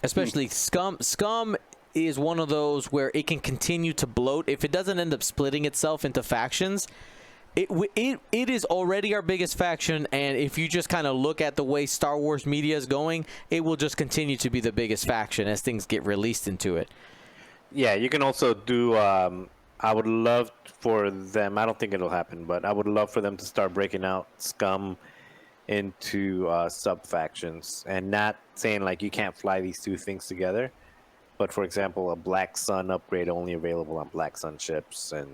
Especially Scum is one of those where it can continue to bloat if it doesn't end up splitting itself into factions. It is already our biggest faction, and if you just kind of look at the way Star Wars media is going, it will just continue to be the biggest faction as things get released into it. Yeah, you can also do. I would love for them. I don't think it'll happen, but I would love for them to start breaking out Scum into sub factions, and not saying like you can't fly these two things together. But for example, a Black Sun upgrade only available on Black Sun ships, and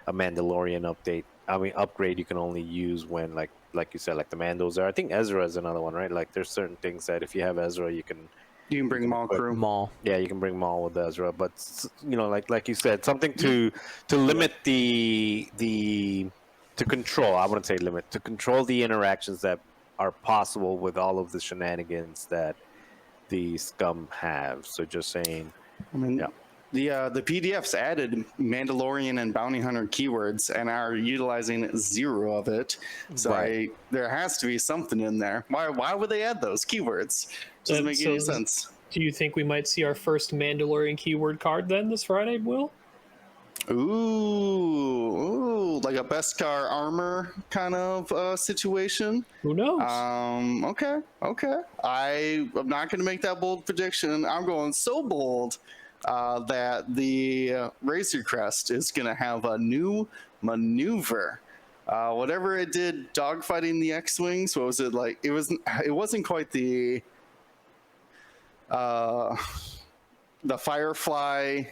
a Mandalorian upgrade you can only use when like you said, like the Mandos are. I think Ezra is another one, right? Like there's certain things that if you have Ezra, you can bring Maul crew. Maul. Yeah, you can bring Maul with Ezra, but you know, like you said, something to limit to control. I wouldn't say limit, to control the interactions that are possible with all of the shenanigans that the Scum have. So just saying, I mean, yeah. the PDFs added Mandalorian and Bounty Hunter keywords and are utilizing 0 of it. So Right. there has to be something in there. Why would they add those keywords? Doesn't make any sense. Do you think we might see our first Mandalorian keyword card then this Friday, Will? Ooh, like a Beskar armor kind of situation. Who knows? Okay. I'm not going to make that bold prediction. I'm going so bold that the Razor Crest is going to have a new maneuver. Whatever it did, dogfighting the X-Wings. What was it like? It wasn't quite the Firefly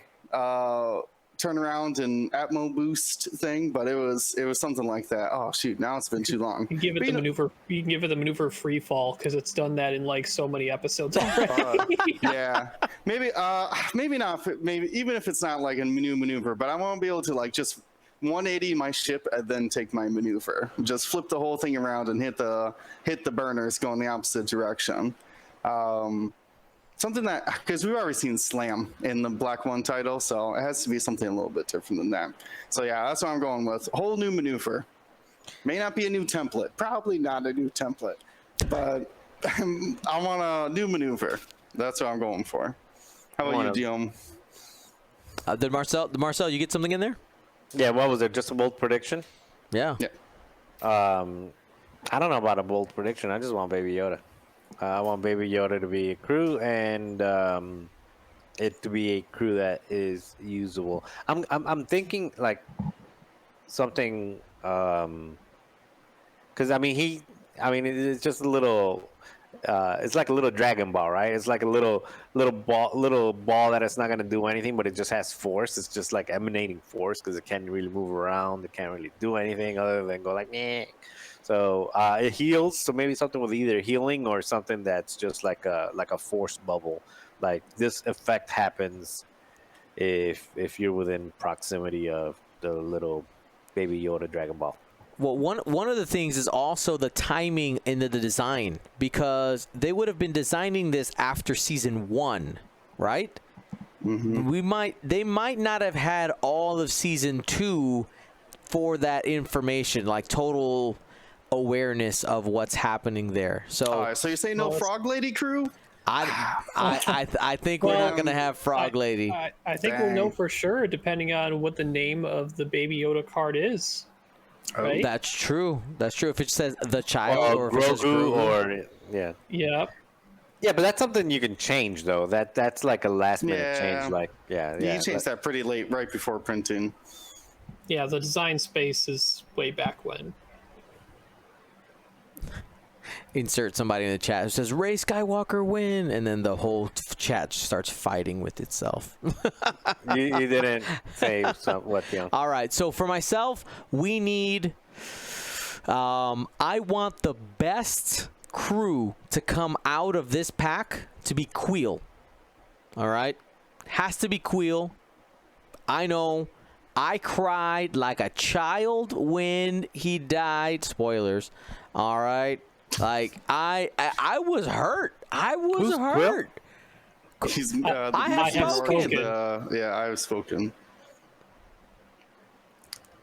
turnaround and Atmo boost thing, but it was something like that. Oh shoot! Now it's been too long. You give it the maneuver. You can give it the maneuver free fall because it's done that in like so many episodes already. Yeah, maybe not. Maybe even if it's not like a new maneuver, but I want to be able to like just 180 my ship and then take my maneuver. Just flip the whole thing around and hit the burners going the opposite direction. Something that, because we've already seen Slam in the Black One title, so it has to be something a little bit different than that. So yeah, that's what I'm going with. A whole new maneuver. May not be a new template. Probably not a new template. But I want a new maneuver. That's what I'm going for. How about you, Diom? Did Marcel, you get something in there? Yeah, what was it? Just a bold prediction? Yeah. I don't know about a bold prediction. I just want Baby Yoda. I want Baby Yoda to be a crew, and it to be a crew that is usable. I'm thinking like something, because it's just a little. It's like a little Dragon Ball, right? It's like a little ball that it's not gonna do anything, but it just has force. It's just like emanating force because it can't really move around. It can't really do anything other than go like meh. So it heals. So maybe something with either healing or something that's just like a force bubble. Like this effect happens if you're within proximity of the little Baby Yoda Dragon Ball. Well, one of the things is also the timing in the design, because they would have been designing this after season 1, right? Mm-hmm. They might not have had all of season 2 for that information, like total awareness of what's happening there. So, so you're saying no Frog Lady crew? I think we're not gonna have Frog Lady. I think we'll know for sure, depending on what the name of the Baby Yoda card is. Right? That's true. That's true. If it says the child or if it says Grogu, Grogu. or yeah. Yeah. Yeah, but that's something you can change though. That's like a last minute Yeah. change. Like yeah. You changed that pretty late, right before printing. Yeah, the design space is way back when. Insert somebody in the chat who says Rey Skywalker win, and then the whole chat starts fighting with itself. You didn't say what, you know. All right, so for myself, we need I want the best crew to come out of this pack to be Queel. All right, has to be Queel. I know I cried like a child when he died. Spoilers. All right, like I was hurt. I was Who's hurt. He's, I have spoken. Yeah, I have spoken.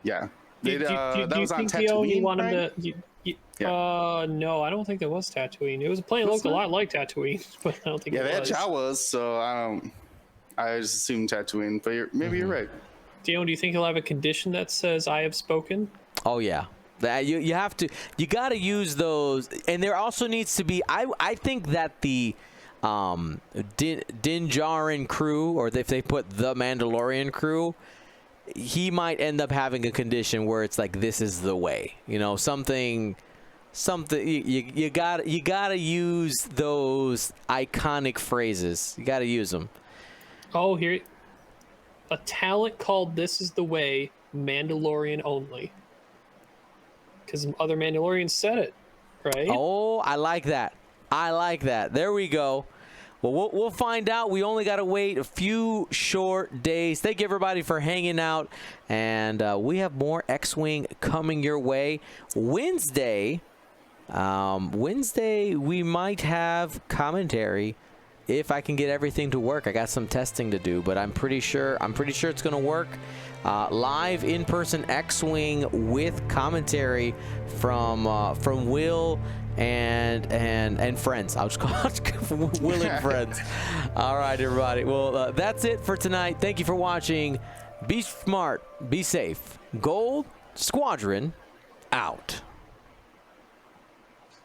Yeah. Do you that was on think you Tatooine, want right? him to? No, I don't think that was Tatooine. It was a planet that looked a lot like Tatooine, but I don't think Yeah, it they had was. Jawas, so I just assumed Tatooine, but maybe you're right. Dion, do you think he'll have a condition that says "I have spoken"? Oh yeah, that you have to. You got to use those, and there also needs to be. I think that the Din Djarin crew, or if they put the Mandalorian crew, he might end up having a condition where it's like, this is the way, you know, something you gotta use those iconic phrases. You gotta use them. Oh, here, a talent called "This Is the Way," Mandalorian only, because other Mandalorians said it, right? Oh, I like that. I like that. There we go. Well, we'll find out. We only got to wait a few short days. Thank you, everybody, for hanging out. And we have more X-Wing coming your way. Wednesday, we might have commentary if I can get everything to work. I got some testing to do, but I'm pretty sure it's going to work. Live in-person X-Wing with commentary from Will and friends. I'll just call it Will and friends. All right, everybody. Well, that's it for tonight. Thank you for watching. Be smart. Be safe. Gold Squadron out.